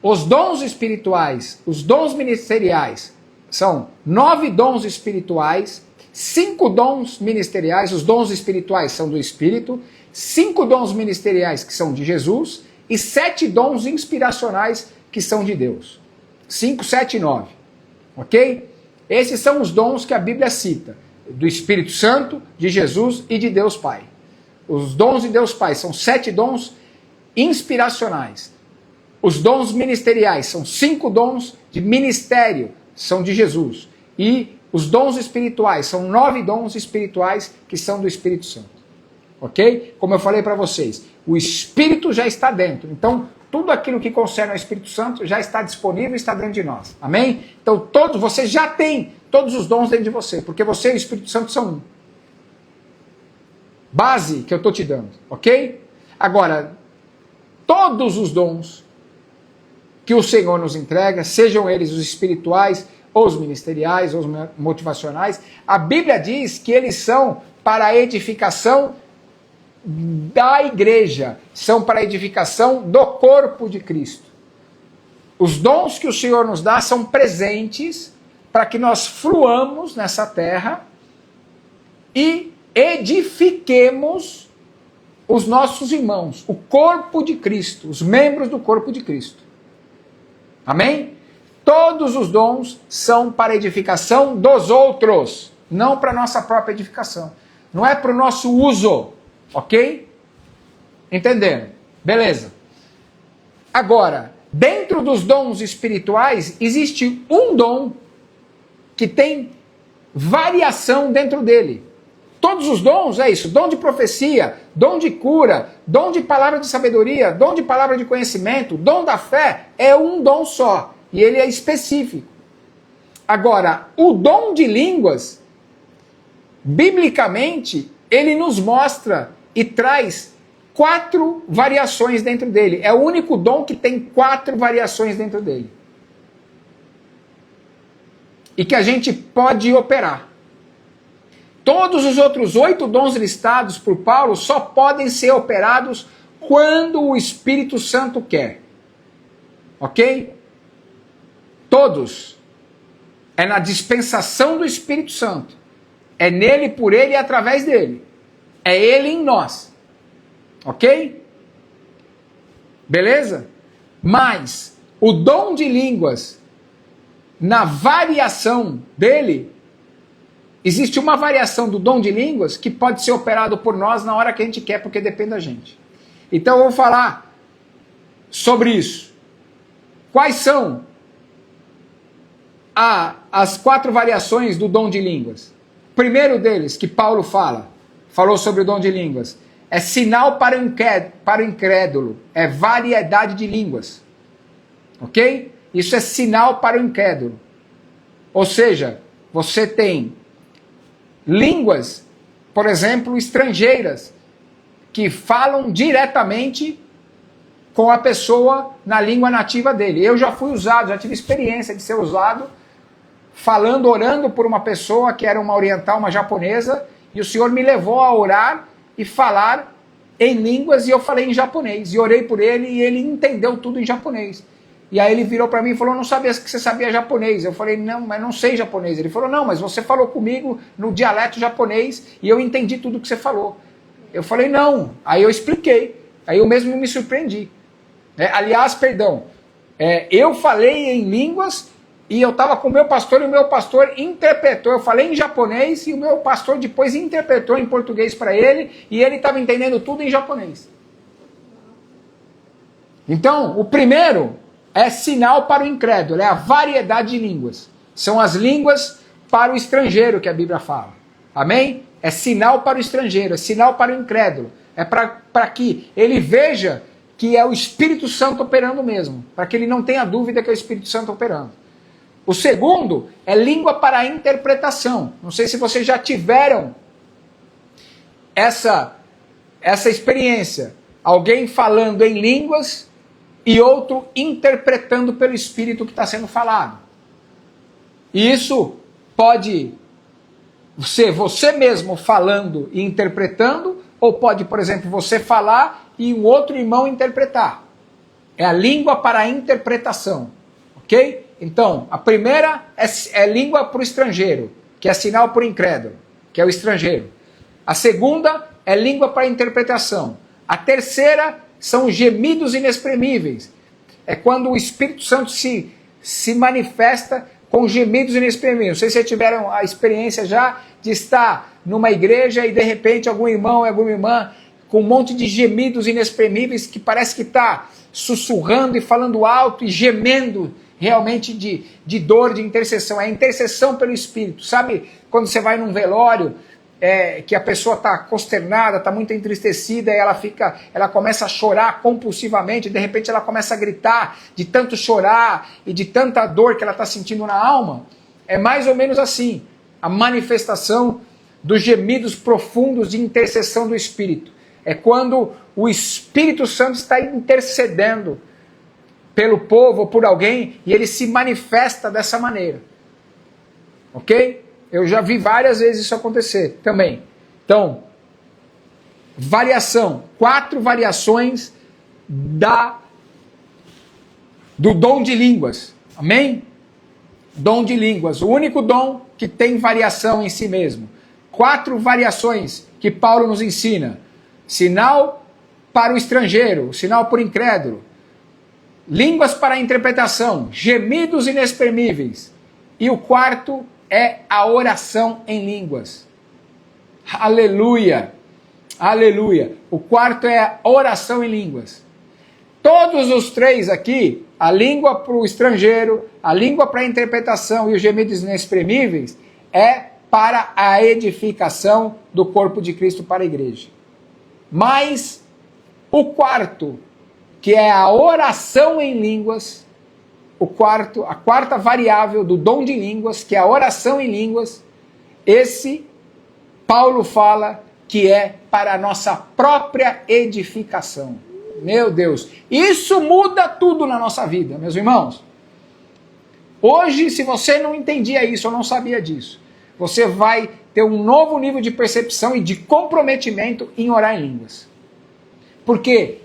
Os dons espirituais, os dons ministeriais, são 9 dons espirituais, 5 dons ministeriais, os dons espirituais são do Espírito, 5 dons ministeriais que são de Jesus e 7 dons inspiracionais que são de Deus. 5, 7 e 9. Ok? Esses são os dons que a Bíblia cita, do Espírito Santo, de Jesus e de Deus Pai. Os dons de Deus Pai são 7 dons inspiracionais. Os dons ministeriais são 5 dons de ministério, são de Jesus. E os dons espirituais são 9 dons espirituais que são do Espírito Santo. Ok? Como eu falei para vocês, o Espírito já está dentro. Então, tudo aquilo que concerne ao Espírito Santo já está disponível e está dentro de nós. Amém? Então, você já tem todos os dons dentro de você, porque você e o Espírito Santo são um. Base que eu estou te dando. Ok? Agora, todos os dons que o Senhor nos entrega, sejam eles os espirituais, ou os ministeriais, ou os motivacionais, a Bíblia diz que eles são para a edificação da igreja, são para a edificação do corpo de Cristo. Os dons que o Senhor nos dá são presentes para que nós fruamos nessa terra e edifiquemos os nossos irmãos, o corpo de Cristo, os membros do corpo de Cristo. Amém? Todos os dons são para a edificação dos outros, não para a nossa própria edificação. Não é para o nosso uso, ok? Entenderam? Beleza. Agora, dentro dos dons espirituais, existe um dom que tem variação dentro dele. Todos os dons é isso, dom de profecia, dom de cura, dom de palavra de sabedoria, dom de palavra de conhecimento, dom da fé, é um dom só. E ele é específico. Agora, o dom de línguas, biblicamente, ele nos mostra e traz 4 variações dentro dele. É o único dom que tem 4 variações dentro dele. E que a gente pode operar. Todos os outros 8 dons listados por Paulo só podem ser operados quando o Espírito Santo quer. Ok? Todos. É na dispensação do Espírito Santo. É nele, por ele e através dele. É ele em nós. Ok? Beleza? Mas o dom de línguas, na variação dele, existe uma variação do dom de línguas que pode ser operado por nós na hora que a gente quer, porque depende da gente. Então eu vou falar sobre isso. Quais são as 4 variações do dom de línguas? Primeiro deles, que Paulo falou sobre o dom de línguas, é sinal para o incrédulo, é variedade de línguas. Ok? Isso é sinal para o incrédulo. Ou seja, você tem línguas, por exemplo, estrangeiras, que falam diretamente com a pessoa na língua nativa dele. Eu já fui usado, já tive experiência de ser usado, falando, orando por uma pessoa que era uma oriental, uma japonesa, E o Senhor me levou a orar e falar em línguas, e eu falei em japonês. E orei por ele e ele entendeu tudo em japonês. E aí ele virou para mim e falou, não sabia que você sabia japonês. Eu falei, não, mas não sei japonês. Ele falou, não, mas você falou comigo no dialeto japonês e eu entendi tudo que você falou. Eu falei, não. Aí eu expliquei. Aí eu mesmo me surpreendi. Aliás, perdão, eu falei em línguas e eu estava com o meu pastor e o meu pastor interpretou. Eu falei em japonês e o meu pastor depois interpretou em português para ele e ele estava entendendo tudo em japonês. Então, o primeiro é sinal para o incrédulo, é a variedade de línguas. São as línguas para o estrangeiro que a Bíblia fala. Amém? É sinal para o estrangeiro, é sinal para o incrédulo. É para que ele veja que é o Espírito Santo operando mesmo. Para que ele não tenha dúvida que é o Espírito Santo operando. O segundo é língua para a interpretação. Não sei se vocês já tiveram essa experiência. Alguém falando em línguas e outro interpretando pelo Espírito o que está sendo falado. E isso pode ser você mesmo falando e interpretando, ou pode, por exemplo, você falar e um outro irmão interpretar. É a língua para a interpretação. Ok? Então, a primeira é língua para o estrangeiro, que é sinal para o incrédulo, que é o estrangeiro. A segunda é língua para a interpretação. A terceira são gemidos inexprimíveis. É quando o Espírito Santo se manifesta com gemidos inexprimíveis. Não sei se vocês tiveram a experiência já de estar numa igreja e de repente algum irmão e alguma irmã com um monte de gemidos inexprimíveis que parece que está sussurrando e falando alto e gemendo realmente de dor, de intercessão. É a intercessão pelo Espírito. Sabe quando você vai num velório que a pessoa está consternada, está muito entristecida, e ela começa a chorar compulsivamente, de repente ela começa a gritar de tanto chorar e de tanta dor que ela está sentindo na alma? É mais ou menos assim, a manifestação dos gemidos profundos de intercessão do Espírito. É quando o Espírito Santo está intercedendo pelo povo ou por alguém e ele se manifesta dessa maneira. Ok? Eu já vi várias vezes isso acontecer também. Então, variação. 4 variações do dom de línguas. Amém? Dom de línguas. O único dom que tem variação em si mesmo. 4 variações que Paulo nos ensina. Sinal para o estrangeiro, sinal para o incrédulo. Línguas para a interpretação. Gemidos inexprimíveis. E o quarto é a oração em línguas. Aleluia! Aleluia! O quarto é a oração em línguas. Todos os 3 aqui, a língua para o estrangeiro, a língua para a interpretação e os gemidos inexprimíveis, é para a edificação do corpo de Cristo para a igreja. Mas o quarto, que é a oração em línguas, a quarta variável do dom de línguas, que é a oração em línguas, esse Paulo fala que é para a nossa própria edificação. Meu Deus, isso muda tudo na nossa vida, meus irmãos. Hoje, se você não entendia isso ou não sabia disso, você vai ter um novo nível de percepção e de comprometimento em orar em línguas. Porque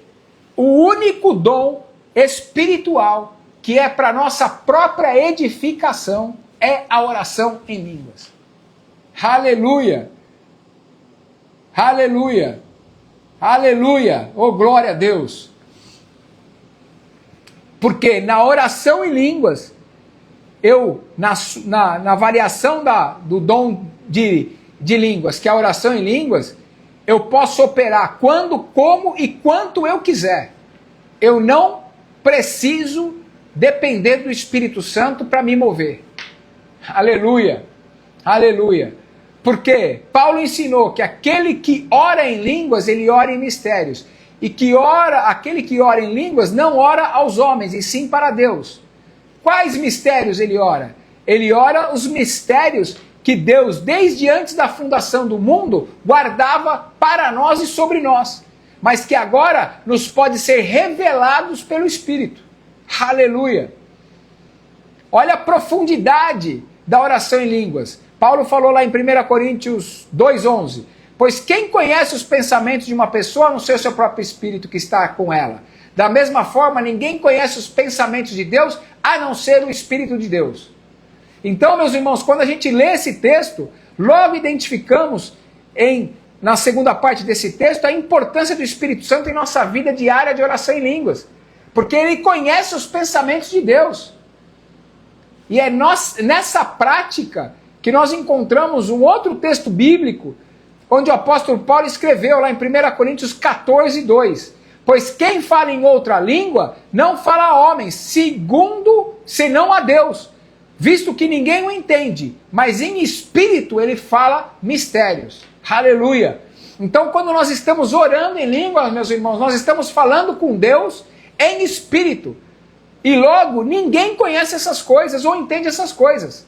o único dom espiritual que é para nossa própria edificação é a oração em línguas. Aleluia! Aleluia! Aleluia! Oh, glória a Deus! Porque na oração em línguas, na variação do dom de línguas, que é a oração em línguas, eu posso operar quando, como e quanto eu quiser. Eu não preciso depender do Espírito Santo para me mover. Aleluia! Aleluia! Porque Paulo ensinou que aquele que ora em línguas, ele ora em mistérios. E que aquele que ora em línguas não ora aos homens, e sim para Deus. Quais mistérios ele ora? Ele ora os mistérios que Deus, desde antes da fundação do mundo, guardava para nós e sobre nós. Mas que agora nos pode ser revelados pelo Espírito. Aleluia! Olha a profundidade da oração em línguas. Paulo falou lá em 1 Coríntios 2,11, pois quem conhece os pensamentos de uma pessoa a não ser o seu próprio espírito que está com ela? Da mesma forma, ninguém conhece os pensamentos de Deus a não ser o Espírito de Deus. Então, meus irmãos, quando a gente lê esse texto, logo identificamos na segunda parte desse texto a importância do Espírito Santo em nossa vida diária de oração em línguas. Porque ele conhece os pensamentos de Deus. E é nessa prática que nós encontramos um outro texto bíblico, onde o apóstolo Paulo escreveu lá em 1 Coríntios 14, 2. Pois quem fala em outra língua não fala a homens, senão a Deus, visto que ninguém o entende, mas em espírito ele fala mistérios. Aleluia! Então, quando nós estamos orando em línguas, meus irmãos, nós estamos falando com Deus em espírito. E logo, ninguém conhece essas coisas ou entende essas coisas.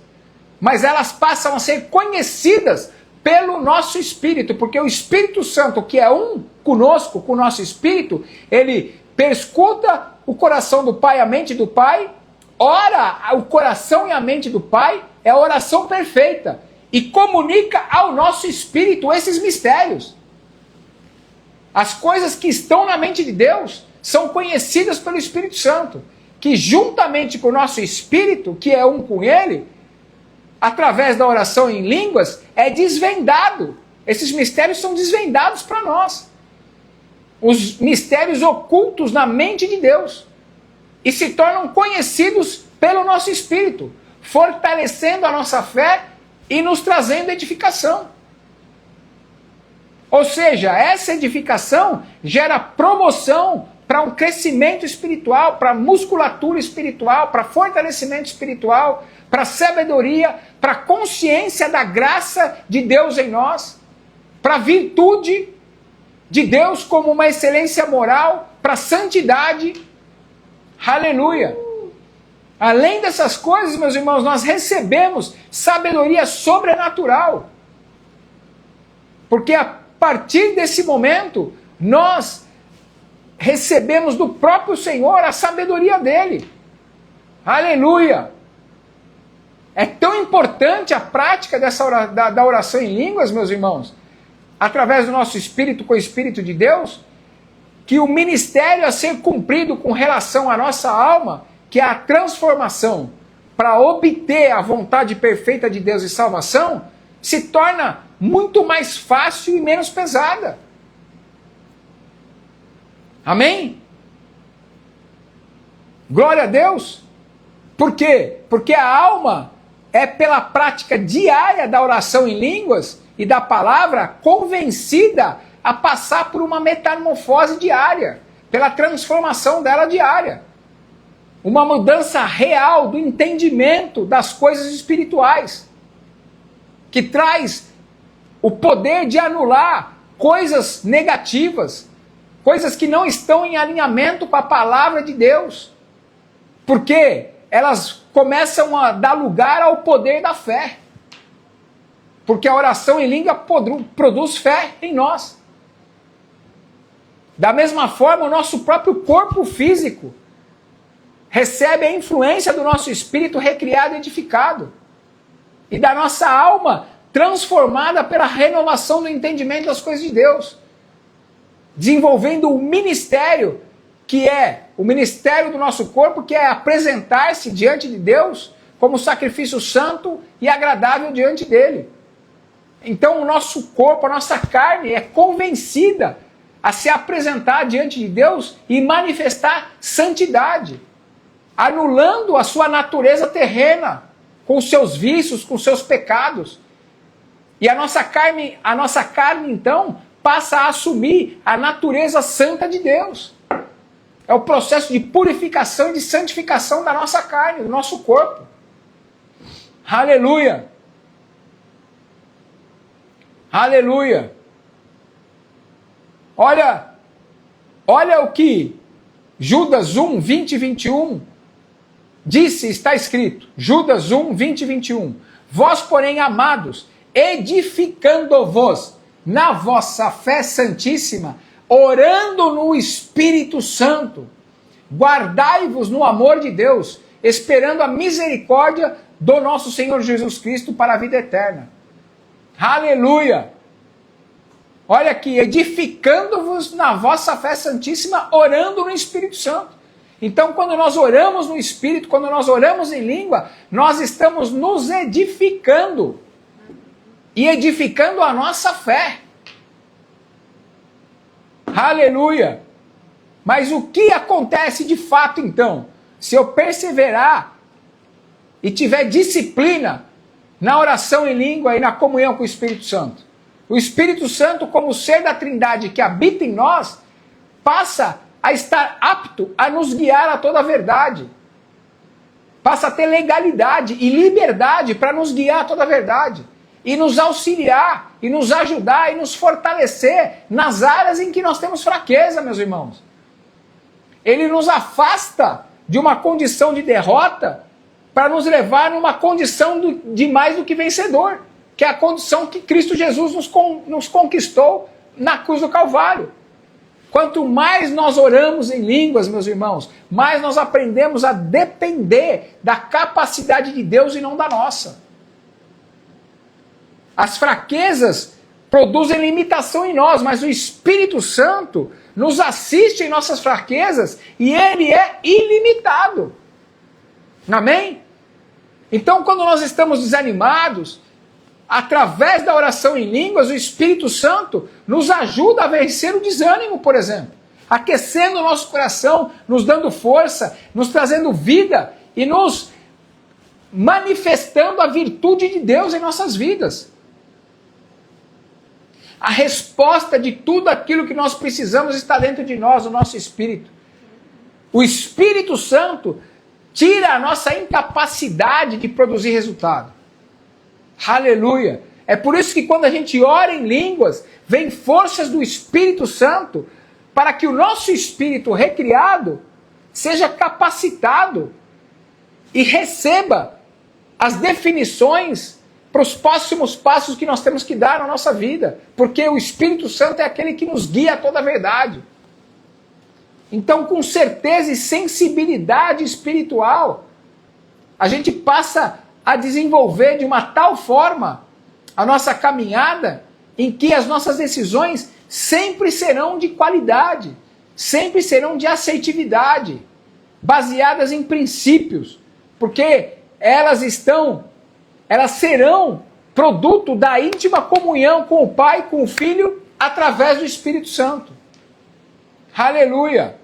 Mas elas passam a ser conhecidas pelo nosso espírito, porque o Espírito Santo, que é um conosco, com o nosso espírito, ele perscruta o coração do Pai, a mente do Pai, ora o coração e a mente do Pai, é a oração perfeita, e comunica ao nosso espírito esses mistérios. As coisas que estão na mente de Deus são conhecidas pelo Espírito Santo, que juntamente com o nosso espírito, que é um com ele, através da oração em línguas, é desvendado. Esses mistérios são desvendados para nós. Os mistérios ocultos na mente de Deus. E se tornam conhecidos pelo nosso espírito, fortalecendo a nossa fé e nos trazendo edificação. Ou seja, essa edificação gera promoção para um crescimento espiritual, para musculatura espiritual, para fortalecimento espiritual, para sabedoria, para consciência da graça de Deus em nós, para virtude de Deus como uma excelência moral, para santidade. Aleluia! Além dessas coisas, meus irmãos, nós recebemos sabedoria sobrenatural. Porque a partir desse momento, nós recebemos do próprio Senhor a sabedoria dele. Aleluia! É tão importante a prática da oração em línguas, meus irmãos, através do nosso espírito com o Espírito de Deus, que o ministério a ser cumprido com relação à nossa alma, que é a transformação para obter a vontade perfeita de Deus e salvação, se torna muito mais fácil e menos pesada. Amém? Glória a Deus! Por quê? Porque a alma é pela prática diária da oração em línguas e da palavra convencida a passar por uma metamorfose diária, pela transformação dela diária. Uma mudança real do entendimento das coisas espirituais, que traz o poder de anular coisas negativas, coisas que não estão em alinhamento com a palavra de Deus, porque elas começam a dar lugar ao poder da fé, porque a oração em língua produz fé em nós. Da mesma forma, o nosso próprio corpo físico recebe a influência do nosso espírito recriado e edificado, e da nossa alma transformada pela renovação do entendimento das coisas de Deus, desenvolvendo o ministério, que é o ministério do nosso corpo, que é apresentar-se diante de Deus como sacrifício santo e agradável diante dele. Então o nosso corpo, a nossa carne é convencida a se apresentar diante de Deus e manifestar santidade, anulando a sua natureza terrena, com os seus vícios, com os seus pecados. E a nossa carne então, passa a assumir a natureza santa de Deus. É o processo de purificação e de santificação da nossa carne, do nosso corpo. Aleluia! Aleluia! Olha o que Judas 1, 20 e 21 disse, está escrito. Judas 1, 20 e 21. Vós, porém, amados, edificando-vos na vossa fé santíssima, orando no Espírito Santo, guardai-vos no amor de Deus, esperando a misericórdia do nosso Senhor Jesus Cristo para a vida eterna. Aleluia! Olha aqui, edificando-vos na vossa fé santíssima, orando no Espírito Santo. Então, quando nós oramos no Espírito, quando nós oramos em língua, nós estamos nos edificando. E edificando a nossa fé. Aleluia! Mas o que acontece de fato então? Se eu perseverar e tiver disciplina na oração em língua e na comunhão com o Espírito Santo. O Espírito Santo, como ser da Trindade que habita em nós, passa a estar apto a nos guiar a toda a verdade. Passa a ter legalidade e liberdade para nos guiar a toda a verdade. E nos auxiliar, e nos ajudar, e nos fortalecer nas áreas em que nós temos fraqueza, meus irmãos. Ele nos afasta de uma condição de derrota para nos levar numa condição de mais do que vencedor, que é a condição que Cristo Jesus nos conquistou na cruz do Calvário. Quanto mais nós oramos em línguas, meus irmãos, mais nós aprendemos a depender da capacidade de Deus e não da nossa. As fraquezas produzem limitação em nós, mas o Espírito Santo nos assiste em nossas fraquezas e ele é ilimitado. Amém? Então, quando nós estamos desanimados, através da oração em línguas, o Espírito Santo nos ajuda a vencer o desânimo, por exemplo. Aquecendo o nosso coração, nos dando força, nos trazendo vida e nos manifestando a virtude de Deus em nossas vidas. A resposta de tudo aquilo que nós precisamos está dentro de nós, o nosso espírito. O Espírito Santo tira a nossa incapacidade de produzir resultado. Aleluia! É por isso que quando a gente ora em línguas, vem forças do Espírito Santo para que o nosso espírito recriado seja capacitado e receba as definições para os próximos passos que nós temos que dar na nossa vida. Porque o Espírito Santo é aquele que nos guia a toda a verdade. Então, com certeza e sensibilidade espiritual, a gente passa a desenvolver de uma tal forma a nossa caminhada em que as nossas decisões sempre serão de qualidade, sempre serão de assertividade, baseadas em princípios, porque elas serão produto da íntima comunhão com o Pai, com o Filho, através do Espírito Santo. Aleluia!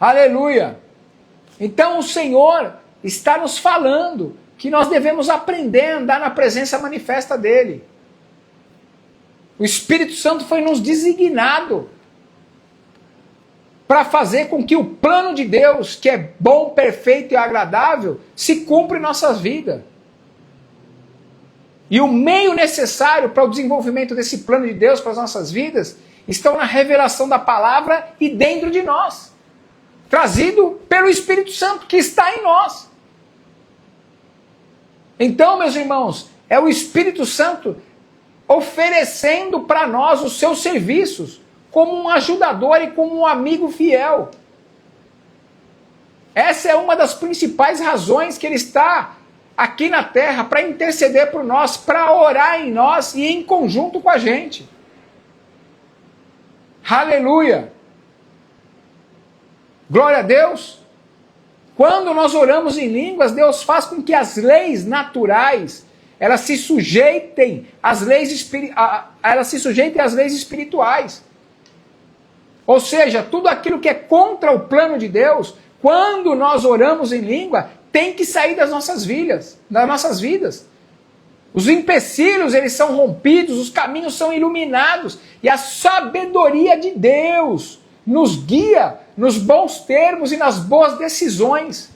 Aleluia! Então o Senhor está nos falando que nós devemos aprender a andar na presença manifesta dEle. O Espírito Santo foi nos designado para fazer com que o plano de Deus, que é bom, perfeito e agradável, se cumpra em nossas vidas. E o meio necessário para o desenvolvimento desse plano de Deus para as nossas vidas estão na revelação da palavra e dentro de nós. Trazido pelo Espírito Santo que está em nós. Então, meus irmãos, é o Espírito Santo oferecendo para nós os seus serviços como um ajudador e como um amigo fiel. Essa é uma das principais razões que ele está aqui na terra para interceder por nós, para orar em nós e em conjunto com a gente. Aleluia! Glória a Deus! Quando nós oramos em línguas, Deus faz com que as leis naturais, elas se sujeitem às leis espirituais. Ou seja, tudo aquilo que é contra o plano de Deus, quando nós oramos em língua, tem que sair das nossas vidas. Os empecilhos, eles são rompidos, os caminhos são iluminados, e a sabedoria de Deus nos guia nos bons termos e nas boas decisões.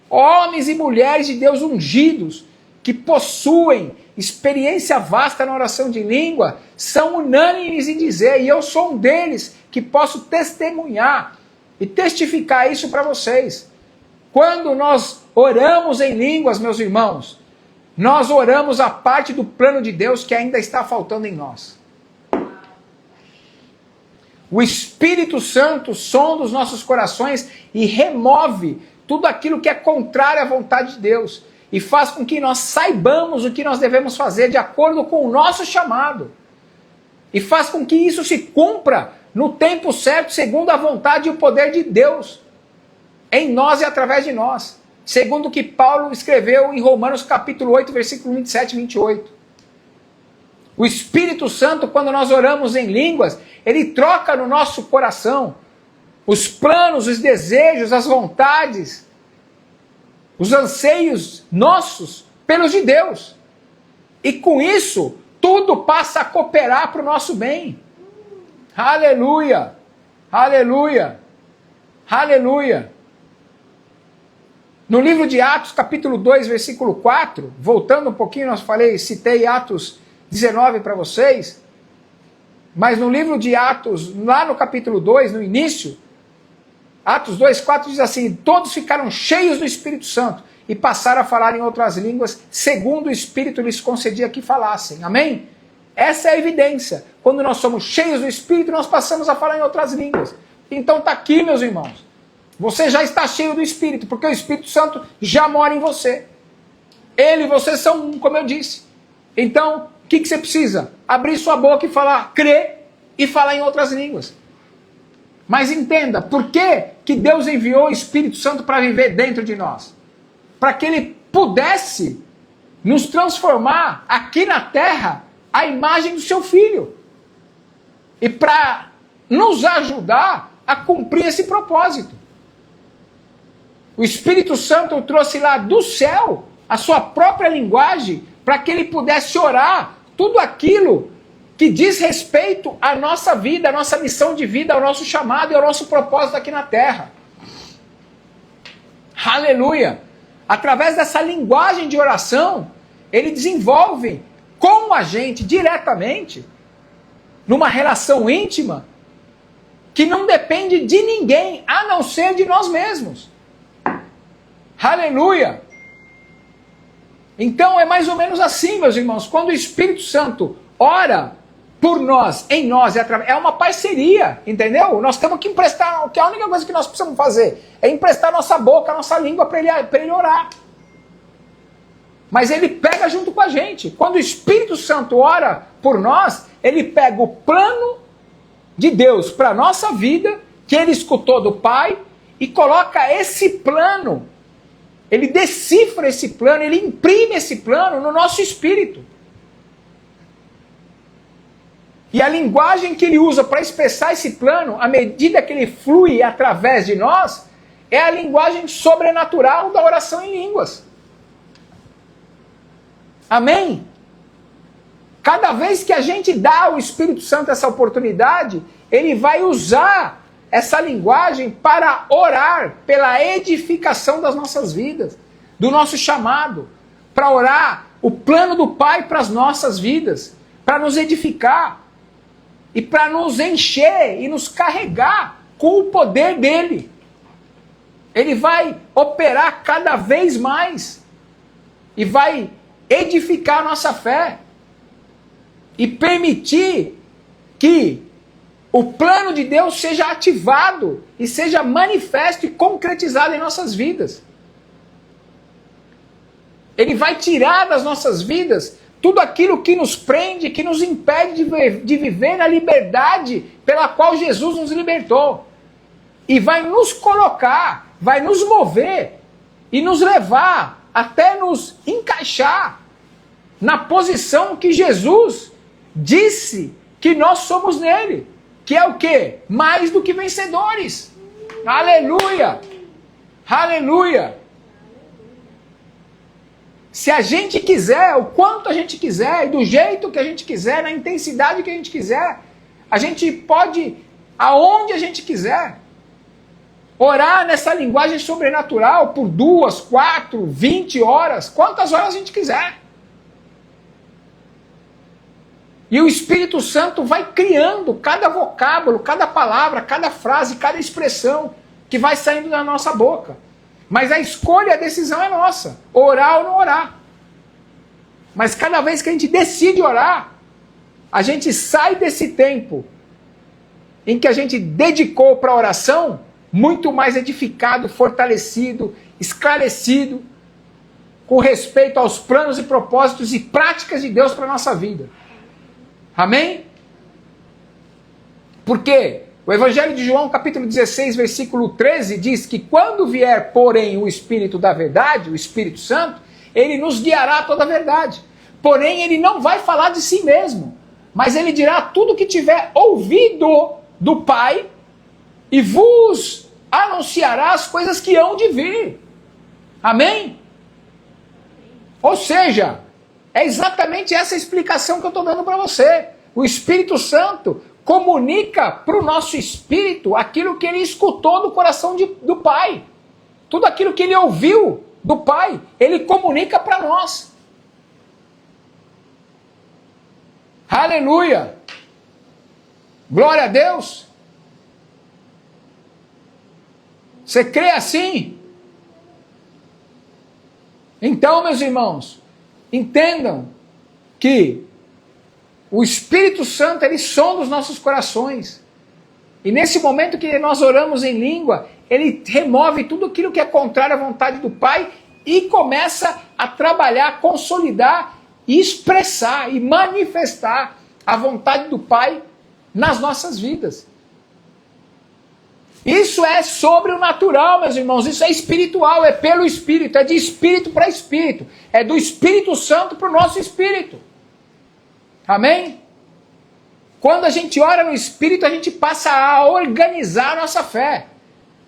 Homens e mulheres de Deus ungidos, que possuem experiência vasta na oração de língua, são unânimes em dizer, e eu sou um deles, que posso testemunhar e testificar isso para vocês. Quando nós oramos em línguas, meus irmãos, nós oramos a parte do plano de Deus que ainda está faltando em nós. O Espírito Santo sonda os nossos corações e remove tudo aquilo que é contrário à vontade de Deus e faz com que nós saibamos o que nós devemos fazer de acordo com o nosso chamado. E faz com que isso se cumpra no tempo certo, segundo a vontade e o poder de Deus, em nós e através de nós. Segundo o que Paulo escreveu em Romanos capítulo 8, versículo 27 e 28. O Espírito Santo, quando nós oramos em línguas, ele troca no nosso coração os planos, os desejos, as vontades, os anseios nossos pelos de Deus. E com isso, tudo passa a cooperar para o nosso bem. Aleluia! Aleluia! Aleluia! No livro de Atos, capítulo 2, versículo 4, voltando um pouquinho, citei Atos 19 para vocês, mas no livro de Atos, lá no capítulo 2, no início, Atos 2, 4 diz assim: todos ficaram cheios do Espírito Santo e passaram a falar em outras línguas, segundo o Espírito lhes concedia que falassem. Amém? Essa é a evidência. Quando nós somos cheios do Espírito, nós passamos a falar em outras línguas. Então está aqui, meus irmãos. Você já está cheio do Espírito, porque o Espírito Santo já mora em você. Ele e você são um, como eu disse. Então, o que você precisa? Abrir sua boca e falar, crer e falar em outras línguas. Mas entenda, por que Deus enviou o Espírito Santo para viver dentro de nós? Para que ele pudesse nos transformar aqui na terra à imagem do seu Filho. E para nos ajudar a cumprir esse propósito. O Espírito Santo trouxe lá do céu a sua própria linguagem para que ele pudesse orar tudo aquilo que diz respeito à nossa vida, à nossa missão de vida, ao nosso chamado e ao nosso propósito aqui na terra. Aleluia! Através dessa linguagem de oração, ele desenvolve com a gente diretamente, numa relação íntima, que não depende de ninguém, a não ser de nós mesmos. Aleluia! Então é mais ou menos assim, meus irmãos, quando o Espírito Santo ora por nós, em nós, é uma parceria, entendeu? Nós temos que emprestar, que a única coisa que nós precisamos fazer é emprestar nossa boca, nossa língua para ele orar. Mas ele pega junto com a gente. Quando o Espírito Santo ora por nós, ele pega o plano de Deus para a nossa vida, que ele escutou do Pai, e coloca esse plano, ele decifra esse plano, ele imprime esse plano no nosso espírito. E a linguagem que ele usa para expressar esse plano, à medida que ele flui através de nós, é a linguagem sobrenatural da oração em línguas. Amém? Cada vez que a gente dá ao Espírito Santo essa oportunidade, ele vai usar essa linguagem para orar pela edificação das nossas vidas, do nosso chamado, para orar o plano do Pai para as nossas vidas, para nos edificar e para nos encher e nos carregar com o poder dele. Ele vai operar cada vez mais e vai edificar a nossa fé e permitir que o plano de Deus seja ativado e seja manifesto e concretizado em nossas vidas. Ele vai tirar das nossas vidas tudo aquilo que nos prende, que nos impede de viver na liberdade pela qual Jesus nos libertou. E vai nos colocar, vai nos mover e nos levar até nos encaixar na posição que Jesus disse que nós somos nele. Que é o quê? Mais do que vencedores. Aleluia! Aleluia! Se a gente quiser, o quanto a gente quiser, e do jeito que a gente quiser, na intensidade que a gente quiser, a gente pode, aonde a gente quiser, orar nessa linguagem sobrenatural por 2, 4, 20 horas, quantas horas a gente quiser. E o Espírito Santo vai criando cada vocábulo, cada palavra, cada frase, cada expressão que vai saindo da nossa boca. Mas a escolha, a decisão é nossa. Orar ou não orar. Mas cada vez que a gente decide orar, a gente sai desse tempo em que a gente dedicou para a oração muito mais edificado, fortalecido, esclarecido, com respeito aos planos e propósitos e práticas de Deus para a nossa vida. Amém? Porque o Evangelho de João, capítulo 16, versículo 13, diz que quando vier, porém, o Espírito da verdade, o Espírito Santo, ele nos guiará a toda a verdade. Porém, ele não vai falar de si mesmo, mas ele dirá tudo o que tiver ouvido do Pai e vos anunciará as coisas que hão de vir. Amém? Ou seja, é exatamente essa explicação que eu estou dando para você. O Espírito Santo comunica para o nosso espírito aquilo que ele escutou do coração do Pai. Tudo aquilo que ele ouviu do Pai, ele comunica para nós. Aleluia! Glória a Deus! Você crê assim? Então, meus irmãos, entendam que o Espírito Santo, ele sonda os nossos corações. E nesse momento que nós oramos em língua, ele remove tudo aquilo que é contrário à vontade do Pai e começa a trabalhar, consolidar, expressar e manifestar a vontade do Pai nas nossas vidas. Isso é sobre o natural, meus irmãos, isso é espiritual, é pelo Espírito, é de espírito para espírito, é do Espírito Santo para o nosso espírito. Amém? Quando a gente ora no Espírito, a gente passa a organizar a nossa fé,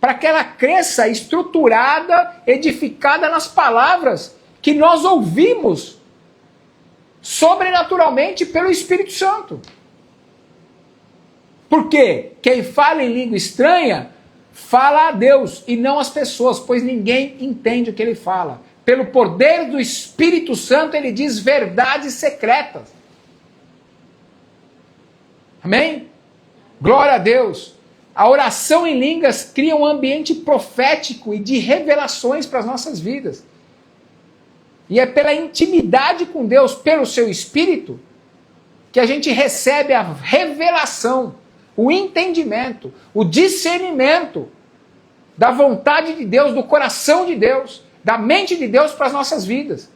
para que ela cresça estruturada, edificada nas palavras que nós ouvimos sobrenaturalmente pelo Espírito Santo. Porque quem fala em língua estranha, fala a Deus e não as pessoas, pois ninguém entende o que ele fala. Pelo poder do Espírito Santo, ele diz verdades secretas. Amém? Glória a Deus. A oração em línguas cria um ambiente profético e de revelações para as nossas vidas. E é pela intimidade com Deus, pelo seu Espírito, que a gente recebe a revelação, o entendimento, o discernimento da vontade de Deus, do coração de Deus, da mente de Deus para as nossas vidas.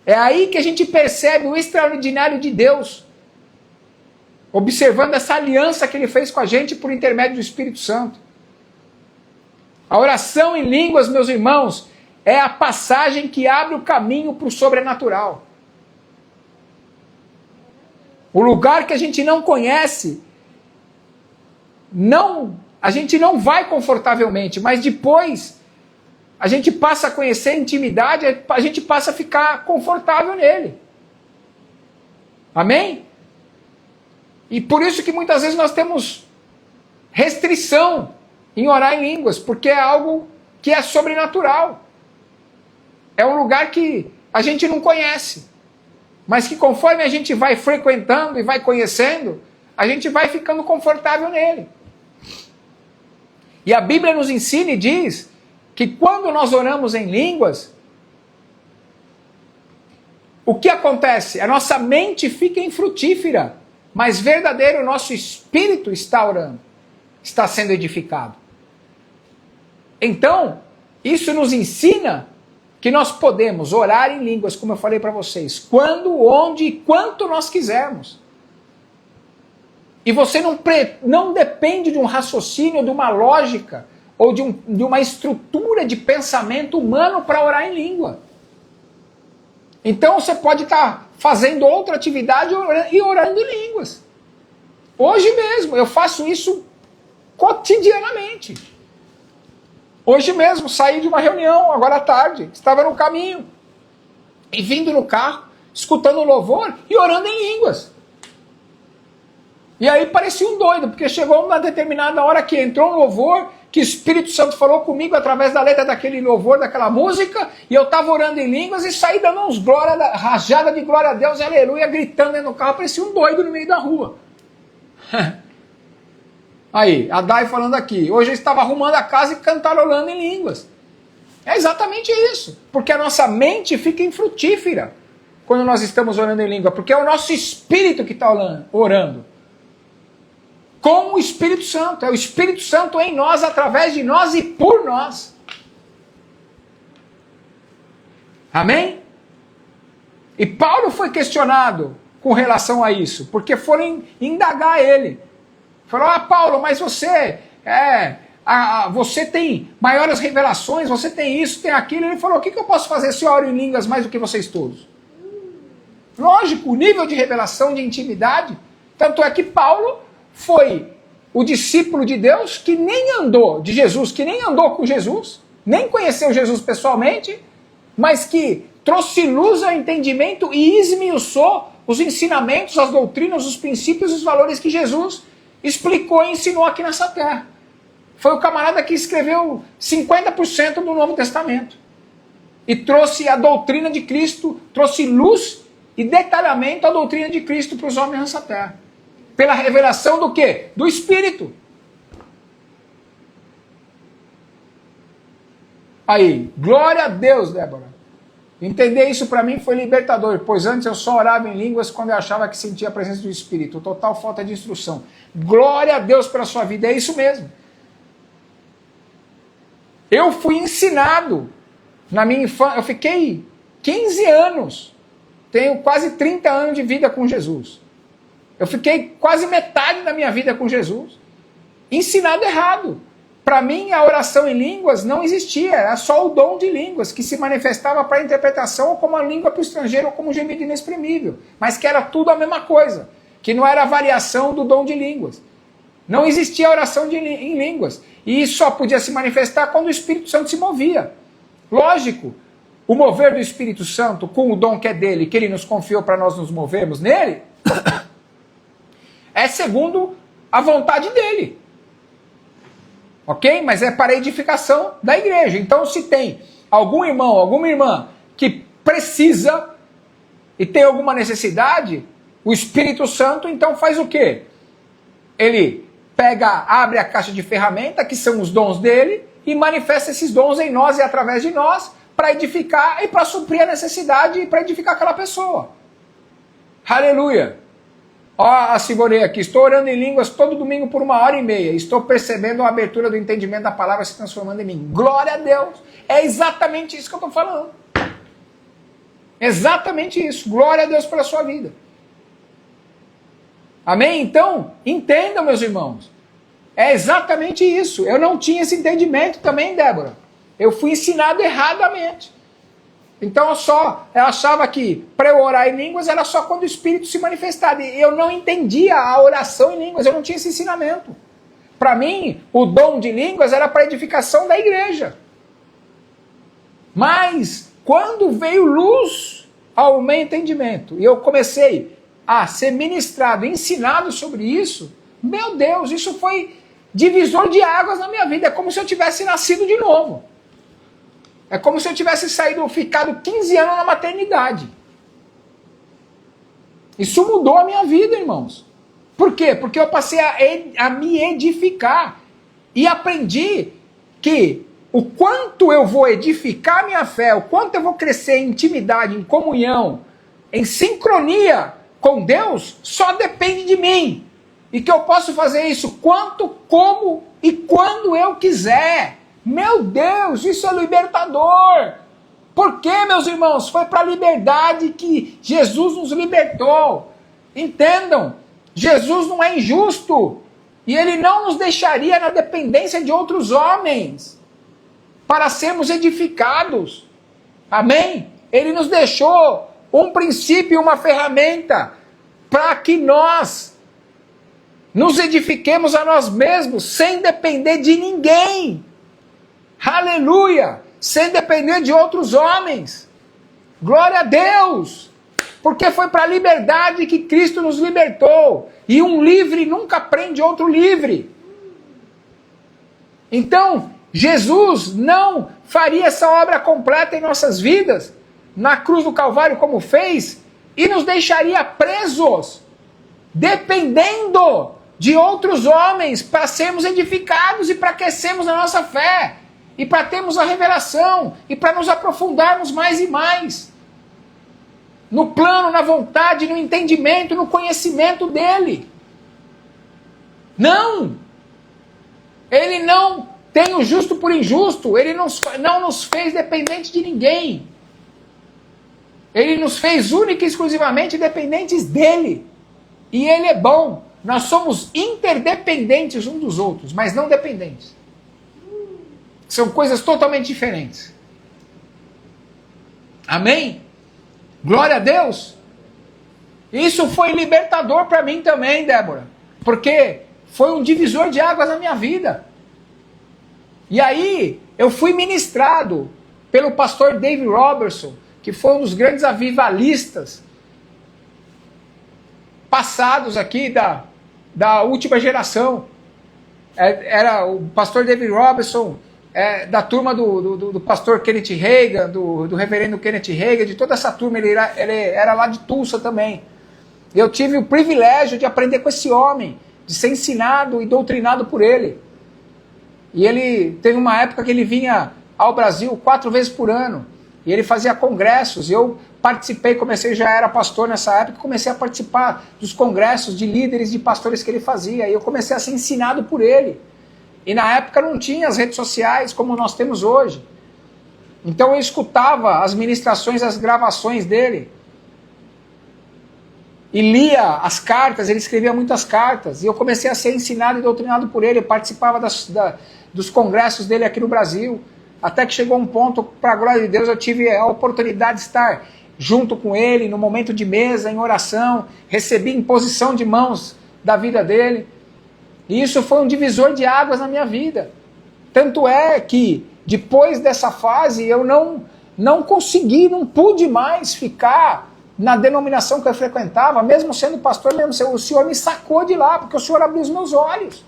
É aí que a gente percebe o extraordinário de Deus, observando essa aliança que ele fez com a gente por intermédio do Espírito Santo. A oração em línguas, meus irmãos, é a passagem que abre o caminho para o sobrenatural. O lugar que a gente não conhece, a gente não vai confortavelmente, mas depois a gente passa a conhecer a intimidade, a gente passa a ficar confortável nele. Amém? E por isso que muitas vezes nós temos restrição em orar em línguas, porque é algo que é sobrenatural. É um lugar que a gente não conhece, mas que conforme a gente vai frequentando e vai conhecendo, a gente vai ficando confortável nele. E a Bíblia nos ensina e diz que quando nós oramos em línguas, o que acontece? A nossa mente fica infrutífera, mas verdadeiro o nosso espírito está orando, está sendo edificado. Então, isso nos ensina que nós podemos orar em línguas, como eu falei para vocês, quando, onde e quanto nós quisermos. E você não depende de um raciocínio, de uma lógica, ou de uma estrutura de pensamento humano para orar em língua. Então você pode estar fazendo outra atividade e orando em línguas. Hoje mesmo, eu faço isso cotidianamente. Hoje mesmo, saí de uma reunião, agora à tarde, estava no caminho, e vindo no carro, escutando louvor e orando em línguas. E aí parecia um doido, porque chegou uma determinada hora que entrou um louvor, que o Espírito Santo falou comigo através da letra daquele louvor, daquela música, e eu estava orando em línguas e saí dando uns rajada de glória a Deus, aleluia, gritando dentro do carro, parecia um doido no meio da rua. Aí, a Dai falando aqui, hoje eu estava arrumando a casa e cantarolando em línguas. É exatamente isso, porque a nossa mente fica infrutífera quando nós estamos orando em língua, porque é o nosso espírito que está orando. com o Espírito Santo. É o Espírito Santo em nós, através de nós e por nós. Amém? E Paulo foi questionado com relação a isso, porque foram indagar ele. Falaram, Paulo, mas você você tem maiores revelações, você tem isso, tem aquilo. Ele falou, o que eu posso fazer se eu oro em línguas mais do que vocês todos? Lógico, o nível de revelação, de intimidade. Tanto é que Paulo foi o discípulo de Deus que nem andou, de Jesus, que nem andou com Jesus, nem conheceu Jesus pessoalmente, mas que trouxe luz ao entendimento e esmiuçou os ensinamentos, as doutrinas, os princípios e os valores que Jesus explicou e ensinou aqui nessa terra. Foi o camarada que escreveu 50% do Novo Testamento. E trouxe a doutrina de Cristo, trouxe luz e detalhamento à doutrina de Cristo para os homens nessa terra. Pela revelação do quê? Do Espírito. Aí, glória a Deus, Débora. Entender isso para mim foi libertador, pois antes eu só orava em línguas quando eu achava que sentia a presença do Espírito. Total falta de instrução. Glória a Deus pela sua vida, é isso mesmo. Eu fui ensinado na minha infância, eu fiquei 15 anos, tenho quase 30 anos de vida com Jesus. Eu fiquei quase metade da minha vida com Jesus, ensinado errado. Para mim, a oração em línguas não existia, era só o dom de línguas, que se manifestava para interpretação ou como a língua para o estrangeiro ou como um gemido inexprimível, mas que era tudo a mesma coisa, que não era a variação do dom de línguas. Não existia oração em línguas, e só podia se manifestar quando o Espírito Santo se movia. Lógico, o mover do Espírito Santo, com o dom que é dele, que ele nos confiou para nós nos movermos nele, é segundo a vontade dele. Ok? Mas é para a edificação da igreja. Então, se tem algum irmão, alguma irmã que precisa e tem alguma necessidade, o Espírito Santo então faz o quê? Ele abre a caixa de ferramenta, que são os dons dele, e manifesta esses dons em nós e através de nós, para edificar e para suprir a necessidade e para edificar aquela pessoa. Aleluia! Ó, a Sivorei aqui, estou orando em línguas todo domingo por 1h30, estou percebendo a abertura do entendimento da palavra se transformando em mim. Glória a Deus! É exatamente isso que eu estou falando. Exatamente isso. Glória a Deus pela sua vida. Amém? Então, entendam, meus irmãos. É exatamente isso. Eu não tinha esse entendimento também, Débora. Eu fui ensinado erradamente. Então eu achava que para eu orar em línguas era só quando o Espírito se manifestava. E eu não entendia a oração em línguas, eu não tinha esse ensinamento. Para mim, o dom de línguas era para edificação da igreja. Mas, quando veio luz ao meu entendimento, e eu comecei a ser ministrado, ensinado sobre isso, meu Deus, isso foi divisor de águas na minha vida. É como se eu tivesse nascido de novo. É como se eu tivesse ficado 15 anos na maternidade. Isso mudou a minha vida, irmãos. Por quê? Porque eu passei a me edificar. E aprendi que o quanto eu vou edificar a minha fé, o quanto eu vou crescer em intimidade, em comunhão, em sincronia com Deus, só depende de mim. E que eu posso fazer isso quanto, como e quando eu quiser. Meu Deus, isso é libertador. Por quê, meus irmãos? Foi para a liberdade que Jesus nos libertou. Entendam, Jesus não é injusto. E ele não nos deixaria na dependência de outros homens para sermos edificados. Amém? Ele nos deixou um princípio, uma ferramenta para que nós nos edifiquemos a nós mesmos sem depender de ninguém. Aleluia! Sem depender de outros homens. Glória a Deus! Porque foi para a liberdade que Cristo nos libertou. E um livre nunca prende outro livre. Então, Jesus não faria essa obra completa em nossas vidas, na cruz do Calvário como fez, e nos deixaria presos, dependendo de outros homens, para sermos edificados e para crescermos na nossa fé. E para termos a revelação, e para nos aprofundarmos mais e mais. No plano, na vontade, no entendimento, no conhecimento dele. Não! Ele não tem o justo por injusto. Ele não nos fez dependentes de ninguém. Ele nos fez única e exclusivamente dependentes dele. E ele é bom. Nós somos interdependentes uns dos outros, mas não dependentes. São coisas totalmente diferentes. Amém? Glória a Deus. Isso foi libertador para mim também, Débora. Porque foi um divisor de águas na minha vida. E aí, eu fui ministrado pelo pastor David Robertson, que foi um dos grandes avivalistas passados aqui da última geração. Era o pastor David Robertson, da turma do pastor Kenneth Hagin, do reverendo Kenneth Hagin, de toda essa turma. Ele era lá de Tulsa também. Eu tive o privilégio de aprender com esse homem, de ser ensinado e doutrinado por ele. E ele teve uma época que ele vinha ao Brasil 4 vezes por ano. E ele fazia congressos. E eu participei, já era pastor nessa época, comecei a participar dos congressos de líderes, de pastores que ele fazia. E eu comecei a ser ensinado por ele. E na época não tinha as redes sociais como nós temos hoje. Então eu escutava as ministrações, as gravações dele. E lia as cartas, ele escrevia muitas cartas. E eu comecei a ser ensinado e doutrinado por ele. Eu participava dos congressos dele aqui no Brasil. Até que chegou um ponto, para a glória de Deus, eu tive a oportunidade de estar junto com ele, no momento de mesa, em oração. Recebi imposição de mãos da vida dele. E isso foi um divisor de águas na minha vida. Tanto é que, depois dessa fase, eu não consegui, não pude mais ficar na denominação que eu frequentava, mesmo sendo pastor, o Senhor me sacou de lá, porque o Senhor abriu os meus olhos.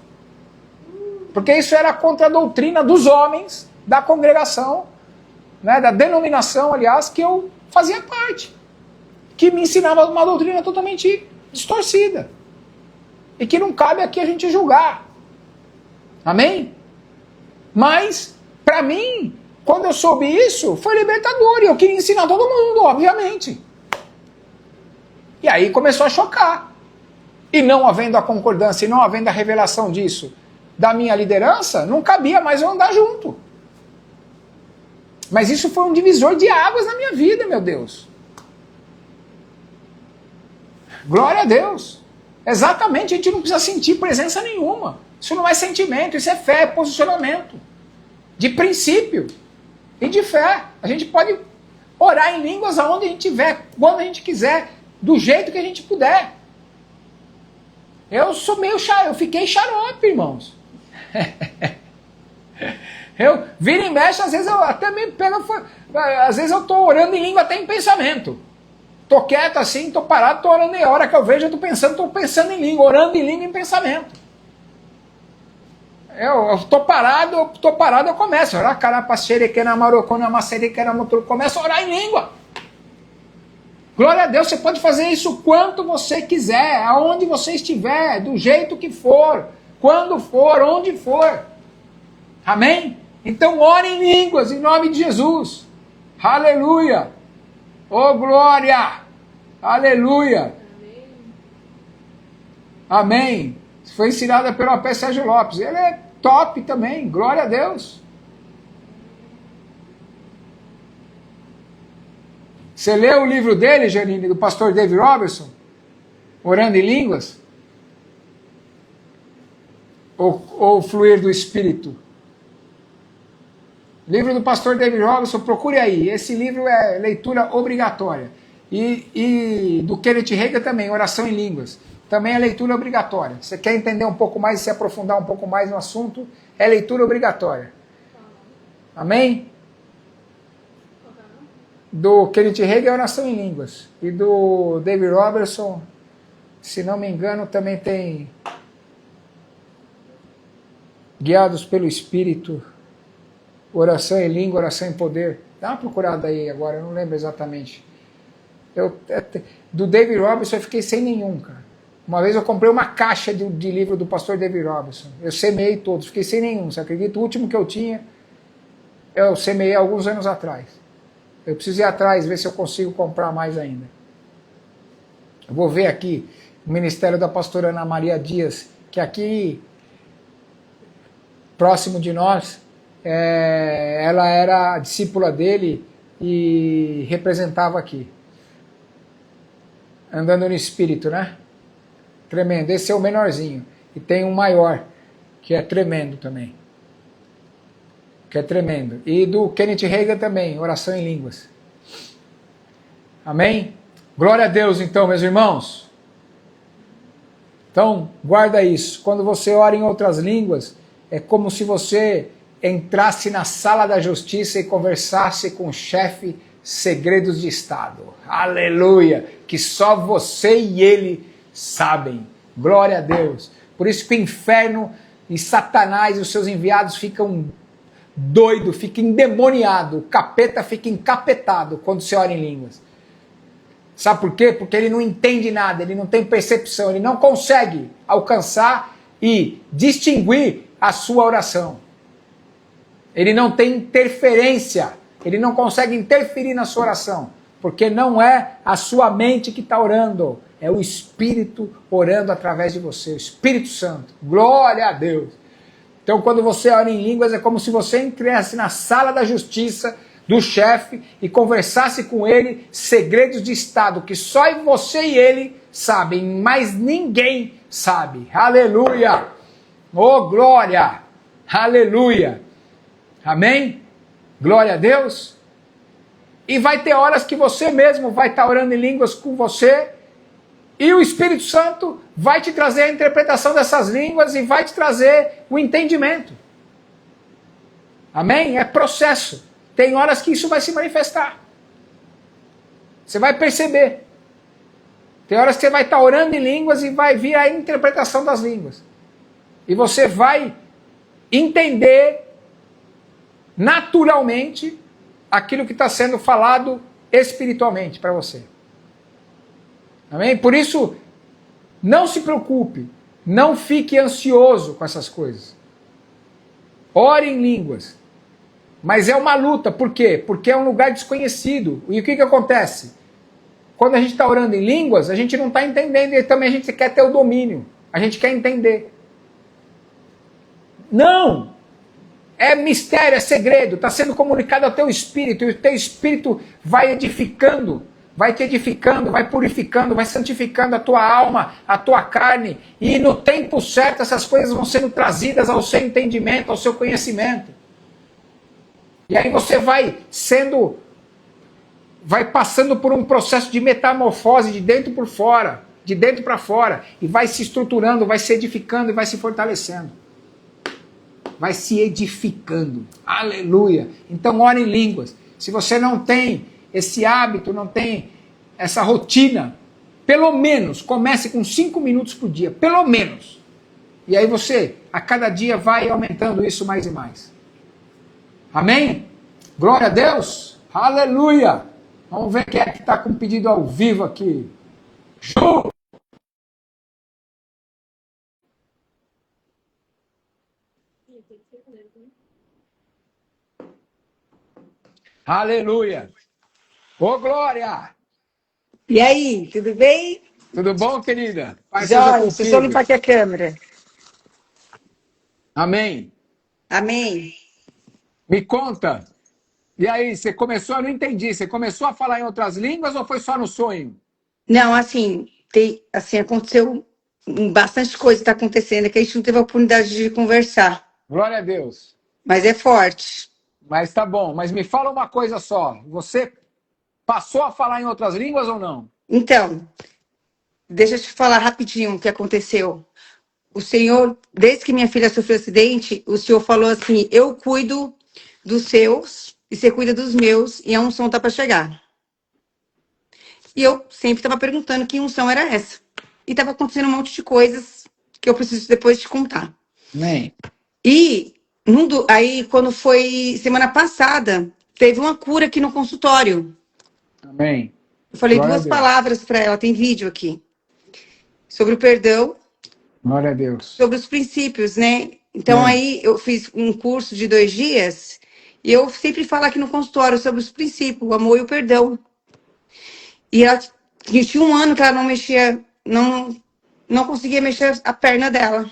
Porque isso era contra a doutrina dos homens, da congregação, né, da denominação, aliás, que eu fazia parte. Que me ensinava uma doutrina totalmente distorcida. E que não cabe aqui a gente julgar. Amém? Mas, para mim, quando eu soube isso, foi libertador. E eu queria ensinar todo mundo, obviamente. E aí começou a chocar. E não havendo a concordância, e não havendo a revelação disso da minha liderança, não cabia mais eu andar junto. Mas isso foi um divisor de águas na minha vida, meu Deus. Glória a Deus. Exatamente, a gente não precisa sentir presença nenhuma. Isso não é sentimento, isso é fé, é posicionamento. De princípio e de fé. A gente pode orar em línguas aonde a gente tiver, quando a gente quiser, do jeito que a gente puder. Eu sou meio eu fiquei xarope, irmãos. Eu vira e mexe, às vezes eu até me pego, às vezes eu estou orando em língua até em pensamento. Estou quieto assim, estou parado, estou orando, e a hora que eu vejo, eu estou pensando em língua, orando em língua em pensamento. Eu estou parado, eu começo a orar, começo a orar em língua. Glória a Deus, você pode fazer isso quanto você quiser, aonde você estiver, do jeito que for, quando for, onde for. Amém? Então ore em línguas, em nome de Jesus. Aleluia! Oh glória! Aleluia! Amém! Foi ensinada pelo AP Sérgio Lopes. Ele é top também, glória a Deus. Você leu o livro dele, Janine, do pastor David Robertson? Orando em línguas? Ou Fluir do Espírito? Livro do pastor David Robertson, procure aí. Esse livro é leitura obrigatória. E do Kenneth Hagin também, Oração em Línguas. Também é leitura obrigatória. Você quer entender um pouco mais e se aprofundar um pouco mais no assunto, é leitura obrigatória. Amém? Do Kenneth Hagin é Oração em Línguas. E do David Robertson, se não me engano, também tem Guiados pelo Espírito, Oração em Língua, Oração em Poder. Dá uma procurada aí agora, eu não lembro exatamente. Do David Robertson eu fiquei sem nenhum, cara. Uma vez eu comprei uma caixa de livro do pastor David Robertson. Eu semeei todos, fiquei sem nenhum. Você acredita? O último que eu tinha, eu semeei alguns anos atrás. Eu preciso ir atrás, ver se eu consigo comprar mais ainda. Eu vou ver aqui, o ministério da pastora Ana Maria Dias, que aqui, próximo de nós, ela era discípula dele e representava aqui. Andando no espírito, né? Tremendo. Esse é o menorzinho. E tem um maior, que é tremendo também. Que é tremendo. E do Kenneth Hagin também, oração em línguas. Amém? Glória a Deus, então, meus irmãos. Então, guarda isso. Quando você ora em outras línguas, é como se você entrasse na sala da justiça e conversasse com o chefe segredos de Estado. Aleluia! Que só você e ele sabem. Glória a Deus. Por isso que o inferno e Satanás e os seus enviados ficam doidos, ficam endemoniados. O capeta fica encapetado quando você ora em línguas. Sabe por quê? Porque ele não entende nada, ele não tem percepção, ele não consegue alcançar e distinguir a sua oração. Ele não tem interferência, ele não consegue interferir na sua oração, porque não é a sua mente que está orando, é o Espírito orando através de você, o Espírito Santo. Glória a Deus! Então, quando você ora em línguas, é como se você entrasse na sala da justiça do chefe e conversasse com ele segredos de Estado que só você e ele sabem, mas ninguém sabe. Aleluia! Oh, glória! Aleluia! Amém? Glória a Deus! E vai ter horas que você mesmo vai estar orando em línguas com você e o Espírito Santo vai te trazer a interpretação dessas línguas e vai te trazer o entendimento. Amém? É processo. Tem horas que isso vai se manifestar. Você vai perceber. Tem horas que você vai estar orando em línguas e vai vir a interpretação das línguas. E você vai entender naturalmente aquilo que está sendo falado espiritualmente para você. Amém? Por isso, não se preocupe. Não fique ansioso com essas coisas. Ore em línguas. Mas é uma luta, por quê? Porque é um lugar desconhecido. E o que acontece? Quando a gente está orando em línguas, a gente não está entendendo e também a gente quer ter o domínio. A gente quer entender. Não! É mistério, é segredo, está sendo comunicado ao teu espírito e o teu espírito vai edificando, vai te edificando, vai purificando, vai santificando a tua alma, a tua carne e no tempo certo essas coisas vão sendo trazidas ao seu entendimento, ao seu conhecimento. E aí você vai passando por um processo de metamorfose de dentro por fora, de dentro para fora, e vai se estruturando, vai se edificando e vai se fortalecendo. Vai se edificando. Aleluia! Então ore em línguas. Se você não tem esse hábito, não tem essa rotina, pelo menos comece com 5 minutos por dia, pelo menos. E aí você, a cada dia, vai aumentando isso mais e mais. Amém? Glória a Deus! Aleluia! Vamos ver quem é que está com pedido ao vivo aqui. Ju! Aleluia! Ô, Glória! E aí, tudo bem? Tudo bom, querida? Pai seja Jóia, deixa eu só contigo. limpar aqui a câmera. Amém. Amém. Me conta. E aí, você começou, eu não entendi, você começou a falar em outras línguas ou foi só no sonho? Não, assim, aconteceu bastante coisa está acontecendo que a gente não teve a oportunidade de conversar, Glória a Deus. mas é forte. Mas tá bom, mas me fala uma coisa só. Você passou a falar em outras línguas ou não? Então, deixa eu te falar rapidinho o que aconteceu. O Senhor, desde que minha filha sofreu acidente, o Senhor falou assim: eu cuido dos seus e você cuida dos meus, e a unção tá para chegar. E eu sempre estava perguntando que unção era essa. E estava acontecendo um monte de coisas que eu preciso depois te contar. Amém. E aí, quando foi semana passada, teve uma cura aqui no consultório. Amém. Eu falei Glória a duas Deus. palavras para ela, tem vídeo aqui. Sobre o perdão, Glória a Deus. sobre os princípios, né? Então aí eu fiz um curso de 2 dias e eu sempre falo aqui no consultório sobre os princípios, o amor e o perdão. E ela tinha 1 ano que ela não mexia, não conseguia mexer a perna dela.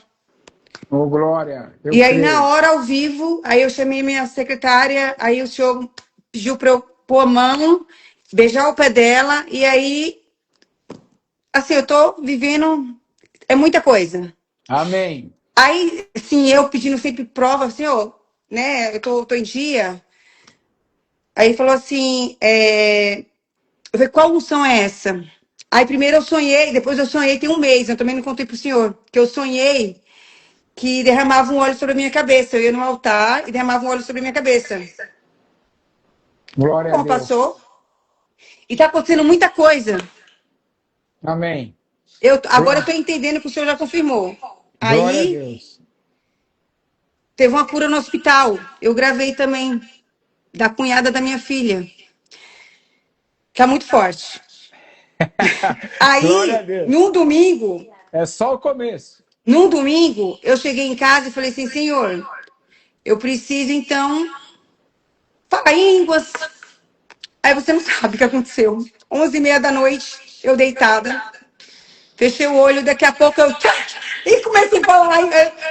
Ô, glória. Eu E aí, creio. na hora, ao vivo, aí eu chamei minha secretária, aí o senhor pediu para eu pôr a mão, beijar o pé dela, e aí, assim, eu tô vivendo, é muita coisa. Amém. Aí, assim, eu pedindo sempre prova, assim, ó, né, eu tô em dia. Aí ele falou assim, eu falei, qual unção é essa? Aí primeiro eu sonhei, depois eu sonhei tem um mês, eu também não contei pro senhor, que eu sonhei que derramava um óleo sobre a minha cabeça. Eu ia no altar e derramava um óleo sobre a minha cabeça. Glória a Como Deus. passou? E tá acontecendo muita coisa. Amém. Agora eu tô entendendo que o senhor já confirmou. Glória a Aí Deus. teve uma cura no hospital. Eu gravei também da cunhada da minha filha. Tá muito forte. Glória a Aí, Deus. É só o começo. num domingo, eu cheguei em casa e falei assim, Senhor, eu preciso então falar em línguas. Aí você não sabe o que aconteceu. 11h30 da noite, eu deitada, fechei o olho, daqui a pouco eu e comecei a falar.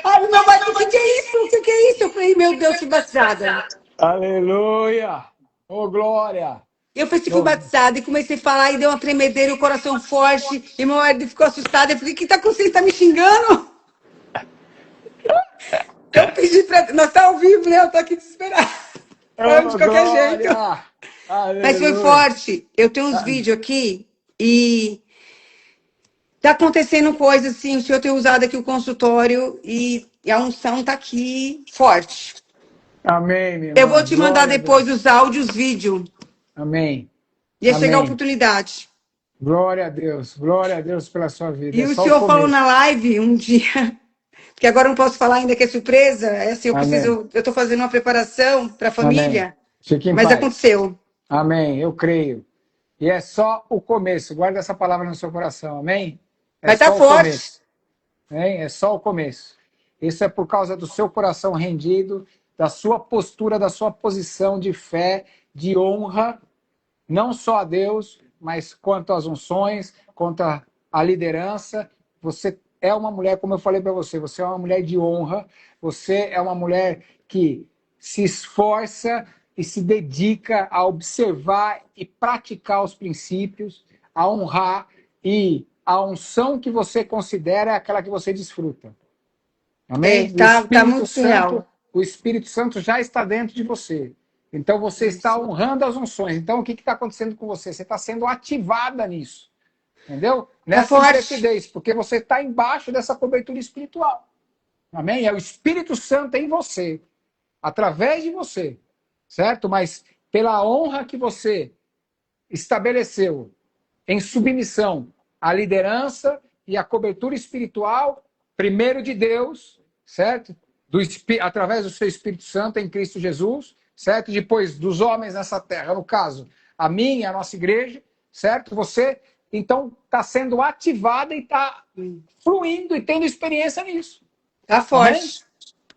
Ai, meu marido, o que é isso? O que é isso? Eu falei, meu Deus, fui batizada. Aleluia. Ô, glória. Eu falei, fui Ô, batizada e comecei a falar e deu uma tremedeira e o coração forte. E meu marido ficou assustado. Eu falei, o que tá acontecendo? Tá me xingando? Eu pedi pra. Nós tá ao vivo, né? Eu tô aqui desesperada. Falando de qualquer jeito. glória. Mas foi Aleluia. forte. Eu tenho uns vídeos aqui e tá acontecendo coisas assim. O senhor tem usado aqui o consultório e a unção tá aqui forte. Amém, minha Eu vou irmã. te mandar Glória a depois Deus. os áudios, vídeo. Amém. Ia chegar a Amém. oportunidade. Glória a Deus. Glória a Deus pela sua vida. E É o só o senhor falou na começo. live um dia, que agora eu não posso falar ainda que é surpresa. É assim, Amém. eu tô fazendo uma preparação para a Amém. família, Fique em mas paz. aconteceu. Amém. Eu creio. E é só o começo. Guarda essa palavra no seu coração. Amém? É Mas tá só o forte. começo. Amém? É só o começo. Isso é por causa do seu coração rendido, da sua postura, da sua posição de fé, de honra, não só a Deus, mas quanto às unções, quanto à liderança. Você é uma mulher, como eu falei para você, você é uma mulher de honra, você é uma mulher que se esforça e se dedica a observar e praticar os princípios, a honrar, e a unção que você considera é aquela que você desfruta. Amém? Tá muito surreal. O Espírito Santo já está dentro de você. Então você está honrando as unções. Então o que está acontecendo com você? Você está sendo ativada nisso. Entendeu? Tá Nessa forte. intrepidez, porque você está embaixo dessa cobertura espiritual. Amém? É o Espírito Santo em você, através de você, certo? Mas pela honra que você estabeleceu em submissão à liderança e à cobertura espiritual, primeiro de Deus, certo? Através do seu Espírito Santo em Cristo Jesus, certo? Depois dos homens nessa terra, no caso, a minha, a nossa igreja, certo? Você, então, está sendo ativada e está fluindo e tendo experiência nisso. Tá Amém? forte.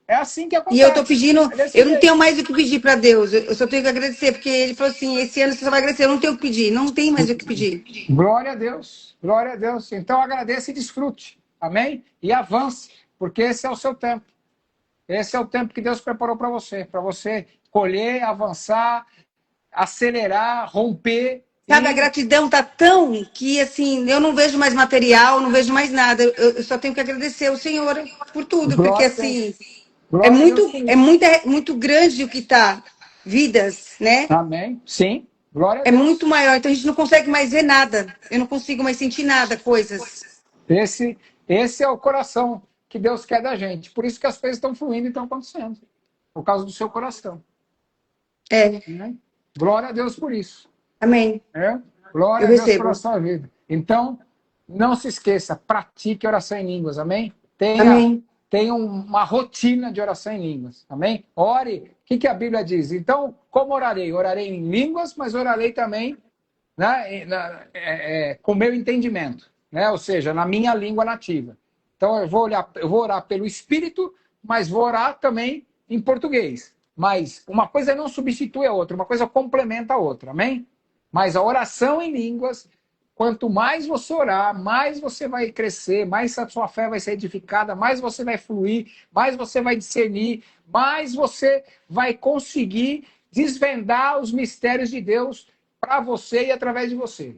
É assim que E eu tô acontece. pedindo, É desse eu não tenho jeito. mais o que pedir para Deus. Eu só tenho que agradecer, porque ele falou assim: esse ano você só vai agradecer. Eu não tenho o que pedir, não tem mais o que pedir. Glória a Deus, glória a Deus. Então agradeça e desfrute, amém? E avance, porque esse é o seu tempo. Esse é o tempo que Deus preparou para você colher, avançar, acelerar, romper. Sabe, a gratidão tá tão que, assim, eu não vejo mais material, não vejo mais nada. Eu só tenho que agradecer ao Senhor por tudo, porque, Glória a Deus. assim, Glória a Deus por isso. é muito grande o que tá. Vidas, né? Amém? Sim. Glória a É muito Deus. maior, então a gente não consegue mais ver nada. Eu não consigo mais sentir nada, coisas. Esse é o coração que Deus quer da gente. Por isso que as coisas estão fluindo e estão acontecendo. Por causa do seu coração. É, Né? Glória a Deus por isso. amém. É? Eu Glória a Deus pela recebo. sua vida. Então, não se esqueça, pratique oração em línguas, amém? Amém. Tenha uma rotina de oração em línguas, amém? Ore, o que a Bíblia diz? Então, como orarei? Orarei em línguas, mas orarei também, né, com meu entendimento, né? Ou seja, na minha língua nativa. Então, eu vou orar pelo Espírito, mas vou orar também em português. Mas uma coisa não substitui a outra, uma coisa complementa a outra, amém? Mas a oração em línguas Quanto mais você orar, mais você vai crescer, mais a sua fé vai ser edificada, mais você vai fluir, mais você vai discernir, mais você vai conseguir desvendar os mistérios de Deus para você e através de você.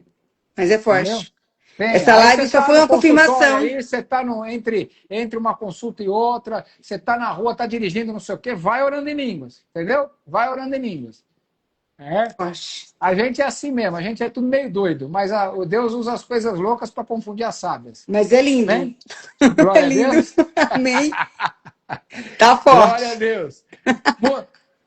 Mas é Entendeu? forte. Tem. Essa Aí você live só está foi no uma consultório confirmação. aí, você está entre uma consulta e outra, você está na rua, está dirigindo, não sei o quê, vai orando em línguas, entendeu? Vai orando em línguas. É. Forte. A gente é assim mesmo, a gente é tudo meio doido, mas o Deus usa as coisas loucas para confundir as sábias. Mas é lindo. Amém? É Glória a lindo. Deus. Amém. Tá Glória a forte. Deus.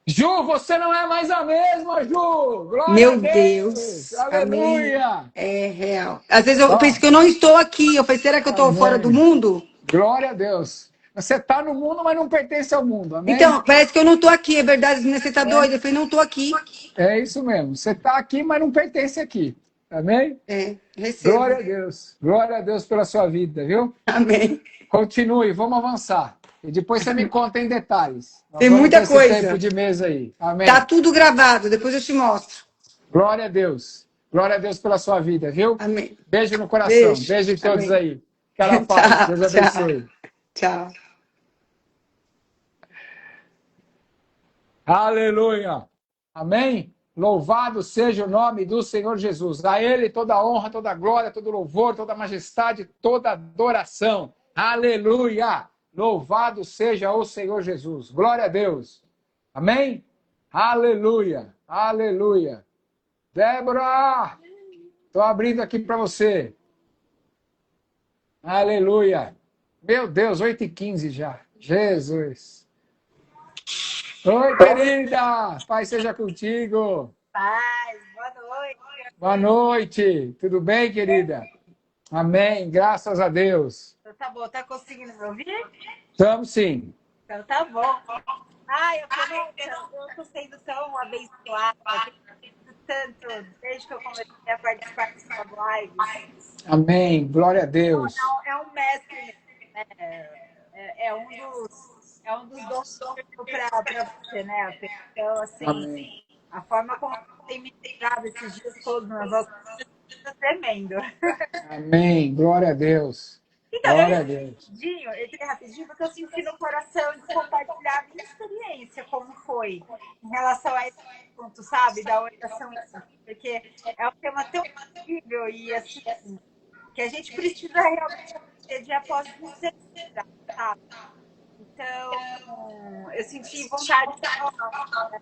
Ju, você não é mais a mesma, Ju. Glória a Meu Deus. Deus. Amém. Aleluia. É real. Às vezes eu Ó, penso que eu não estou aqui. Eu falei, será que eu estou fora do amém. mundo? Glória a Deus. Você está no mundo, mas não pertence ao mundo. Amém? Então, parece que eu não estou aqui. É verdade, né? Você está doido? Eu falei, não estou aqui. É isso mesmo. Você está aqui, mas não pertence aqui. Amém? É, Glória recebo. a Deus. Glória a Deus pela sua vida, viu? Amém. Continue, vamos avançar. E depois você me conta em detalhes. Nós Tem vamos ter muita esse tempo coisa. de mesa aí. Tá Amém. tudo gravado. Depois eu te mostro. Glória a Deus. Glória a Deus pela sua vida, viu? Amém. Beijo no coração. Beijo. Beijo em todos Amém. aí. Aquela paz. Tchau, Deus tchau, abençoe. tchau. Aleluia. Amém? Louvado seja o nome do Senhor Jesus. A Ele toda a honra, toda a glória, todo louvor, toda a majestade, toda a adoração. Aleluia. Louvado seja o Senhor Jesus. Glória a Deus. Amém? Aleluia. Aleluia. Débora, estou abrindo aqui para você. Aleluia. Meu Deus, 8h15 já. Jesus. Oi, querida. Pai seja contigo. Paz, boa noite. Boa noite. Tudo bem, querida? Amém. Graças a Deus. Então tá bom, tá conseguindo me ouvir? Estamos sim. Então tá bom. Ai, eu falei, nossa, eu tô sendo tão abençoada, tenho aprendido tanto desde que eu comecei a participar dessas lives. Amém. Glória a Deus. É um mestre mesmo, né? É um dos dons que eu dou pra você, né, Apê? Então, assim, Amém. a forma como você tem ministrado esses dias todos nas nossas é tremendo. Amém. Glória a Deus. Então, Glória a Deus. eu entrei rapidinho porque eu senti no coração de compartilhar a minha experiência, como foi em relação a esse assunto, sabe, da oração, porque é um tema tão incrível e assim, que a gente precisa realmente ter dia após dia, sabe? Então, eu senti vontade de falar.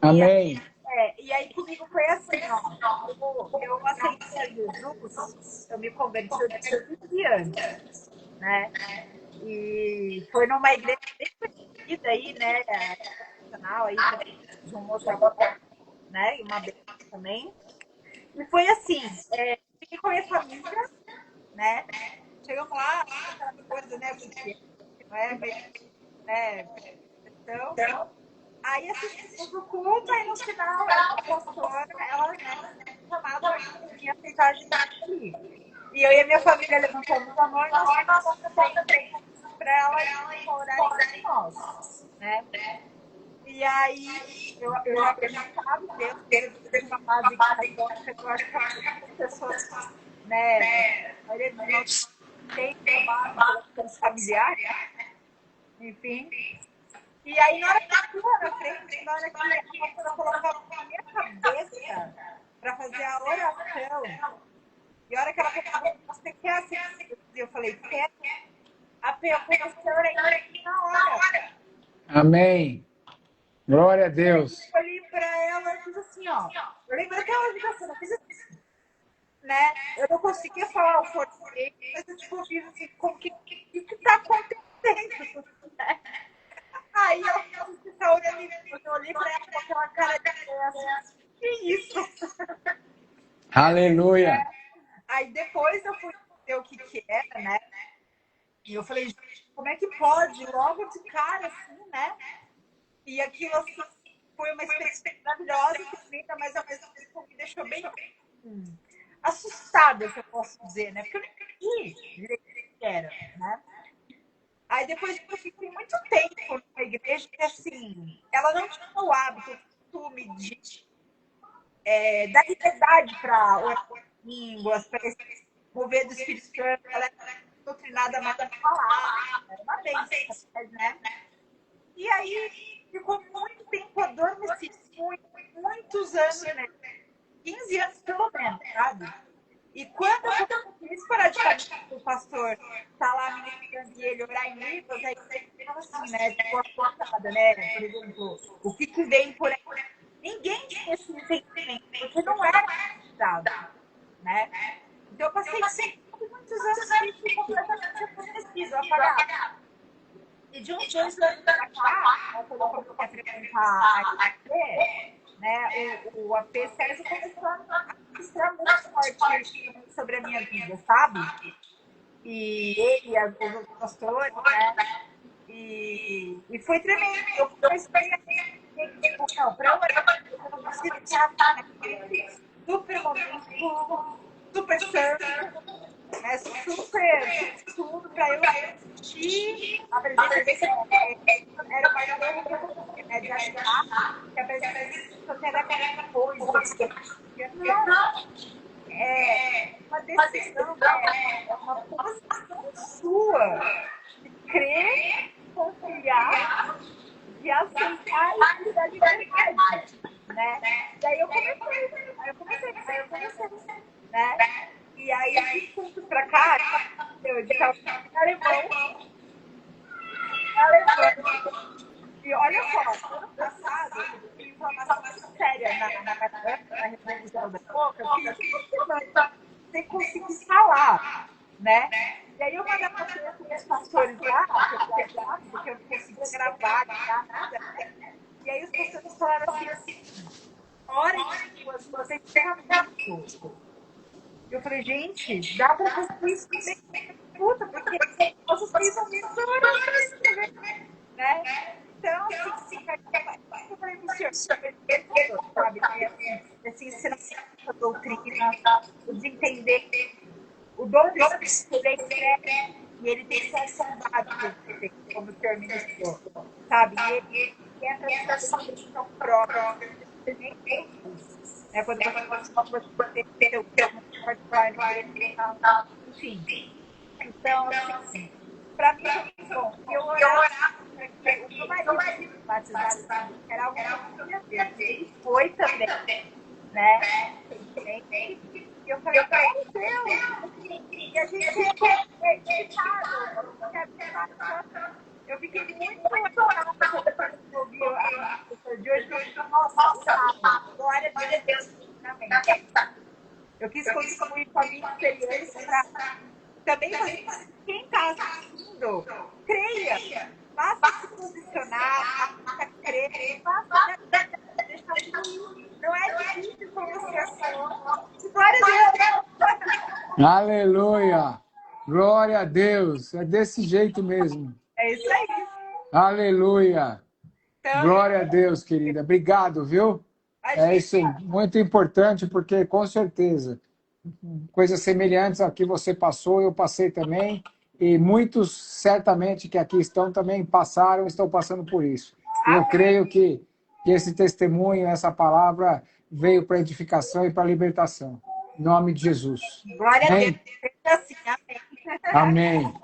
E, Amém. e aí comigo foi assim, ó, eu aceitei a Jesus, eu me converti, eu tinha 15 anos, né? E foi numa igreja bem conhecida aí, né? Nacional aí também, de um outro apóstolo, né? E uma bênção também. E foi assim, fiquei com a minha família, né? Chegamos lá, aquela coisa, né? Porque não é bem, né? Então, aí assistimos o culto, aí no final, a pastora, ela, né, chamada para vir aceitar a gente ali. E eu e a minha família levantamos a mão e nós para ela orar com nós, né? E aí eu já acreditava em Deus, eu tinha base católica, eu acho que as pessoas, né, a maioria dos nossos tem essa base pelos familiares, enfim. E aí na hora que eu fui na frente, na hora que a pastora colocou a mão na minha cabeça para fazer a oração, e a hora que ela falou, você quer assistir? Eu falei, quero. Eu comecei a orar na hora. Amém. Glória a Deus. Eu olhei pra ela e fiz assim, ó. Eu lembro até hoje da cena, eu fiz assim, né? Eu não conseguia falar o português, mas eu tipo, fiz assim, o que tá acontecendo? Né? Aí ela falou assim, tá olhando em mim, eu olhei pra ela com aquela cara de assim, que isso? Aleluia. Aí depois eu fui ver o que era, né? E eu falei, gente, como é que pode? Logo de cara, assim, né? E aquilo, assim, foi uma experiência maravilhosa e tremenda, mas ao mesmo tempo me deixou bem assustada, se eu posso dizer, né? Porque eu nem entendi direito o que era, né? Aí depois eu fiquei muito tempo na igreja que, assim, ela não tinha o hábito, o costume de dar liberdade para orar, línguas, para mover do Espírito Santo, ela era doutrinada mais a falar, era uma bênção, né? E aí ficou muito tempo adormecido, muitos anos, né? 15 anos pelo menos, sabe? E quando eu comecei esporadicamente o pastor tá lá ministrando e ele orar em línguas, aí ele fala assim, né? Tipo, acordada, né? Por exemplo, o que vem por aí? Ninguém tinha esse entendimento, porque não era dado, né? Então eu passei muitos anos aí completamente adormecido, apagado. E de uns 2 anos pra cá, quando eu comecei a frequentar a IPE, né, o AP Sérgio começou a ministrar muito forte sobre a minha vida, sabe? E ele, os outros pastores, né? E foi tremendo. Eu comecei a tipo, não, para eu não preciso estar naquele super momento, super santo, né? Super tudo para eu assistir a presença desse era uma ideia que eu tinha, né? De achar que a presença era aquela coisa. Não, é uma decisão, é uma posição sua de crer, confiar, de aceitar e cuidar de verdade, né? E aí eu comecei, né? E aí, de tempos pra cá, eu de alemão, e olha só, ano passado, eu tive inflamação muito séria na garganta, na região da boca, eu fiquei sem conseguir falar, né? E aí eu mandava para os pastores lá, porque eu não conseguia gravar, nada, né? E aí os pastores falaram assim, ora em línguas, você encerramento. Eu falei, gente, dá para fazer isso bem, puta, porque nossos filhos são muito orando, né? Então, assim, eu falei pro senhor, sabe, esse ensinamento da doutrina, o de entender o dom de poder, né? E ele tem que ser saudade, como o senhor ministrou, sabe? E ele entra nessa questão própria, né? Quando você ter o que participar, enfim. Então, assim, para mim foi bom. E eu orava para que o meu marido batizasse, era algo que eu queria ver. Ele foi também, né? E eu falei, meu Deus! E a gente é dedicado. Eu fiquei muito honrada quando eu ouvi a pessoa de hoje. Eu falei, nossa, glória a Deus. Amém. Eu quis contribuir com a minha experiência para também fazer quem está assistindo, creia, basta se posicionar, basta crer, basta deixar fluir. Não é difícil como você achou. Glória a Deus! Aleluia! Glória a Deus! É desse jeito mesmo. É isso aí. Aleluia! Então, Glória a Deus, querida. Obrigado, viu? É isso, muito importante, porque com certeza coisas semelhantes ao que você passou, eu passei também, e muitos certamente que aqui estão também passaram, estão passando por isso. Eu creio que esse testemunho, essa palavra veio para edificação e para libertação. Em nome de Jesus. Glória a Deus. Assim, amém.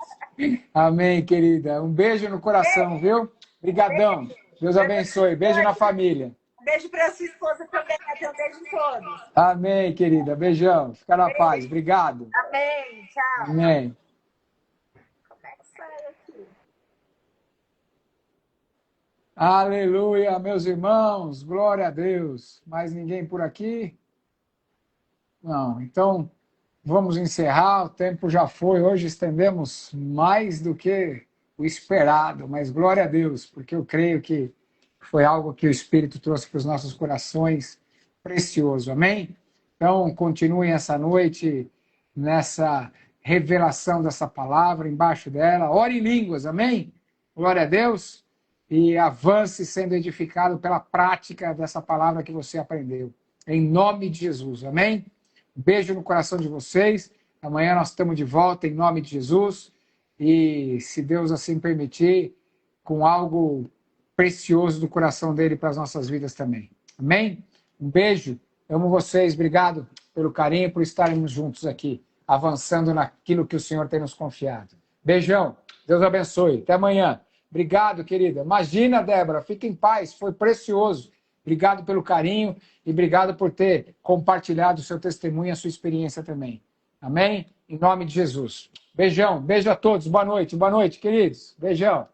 Amém, querida. Um beijo no coração, viu? Obrigadão. Deus abençoe. Beijo na família. Beijo para a sua esposa também. Um beijo em todos. Amém, querida. Beijão. Fica na paz. Obrigado. Amém. Tchau. Amém. Como é que sai aqui? Aleluia, meus irmãos. Glória a Deus. Mais ninguém por aqui? Não. Então, vamos encerrar. O tempo já foi. Hoje estendemos mais do que o esperado. Mas glória a Deus, porque eu creio que foi algo que o Espírito trouxe para os nossos corações, precioso, amém? Então, continuem essa noite nessa revelação dessa palavra, embaixo dela, ore em línguas, amém? Glória a Deus, e avance sendo edificado pela prática dessa palavra que você aprendeu, em nome de Jesus, amém? Um beijo no coração de vocês, amanhã nós estamos de volta em nome de Jesus, e se Deus assim permitir, com algo precioso do coração dele para as nossas vidas também. Amém? Um beijo, amo vocês, obrigado. pelo carinho, por estarmos juntos aqui, avançando naquilo que o Senhor tem nos confiado. Beijão, Deus abençoe. Até amanhã. Obrigado, querida. Imagina, Débora, fica em paz, foi precioso. Obrigado pelo carinho e obrigado por ter compartilhado o seu testemunho e a sua experiência também. Amém? Em nome de Jesus. Beijão, beijo a todos. Boa noite, queridos. Beijão.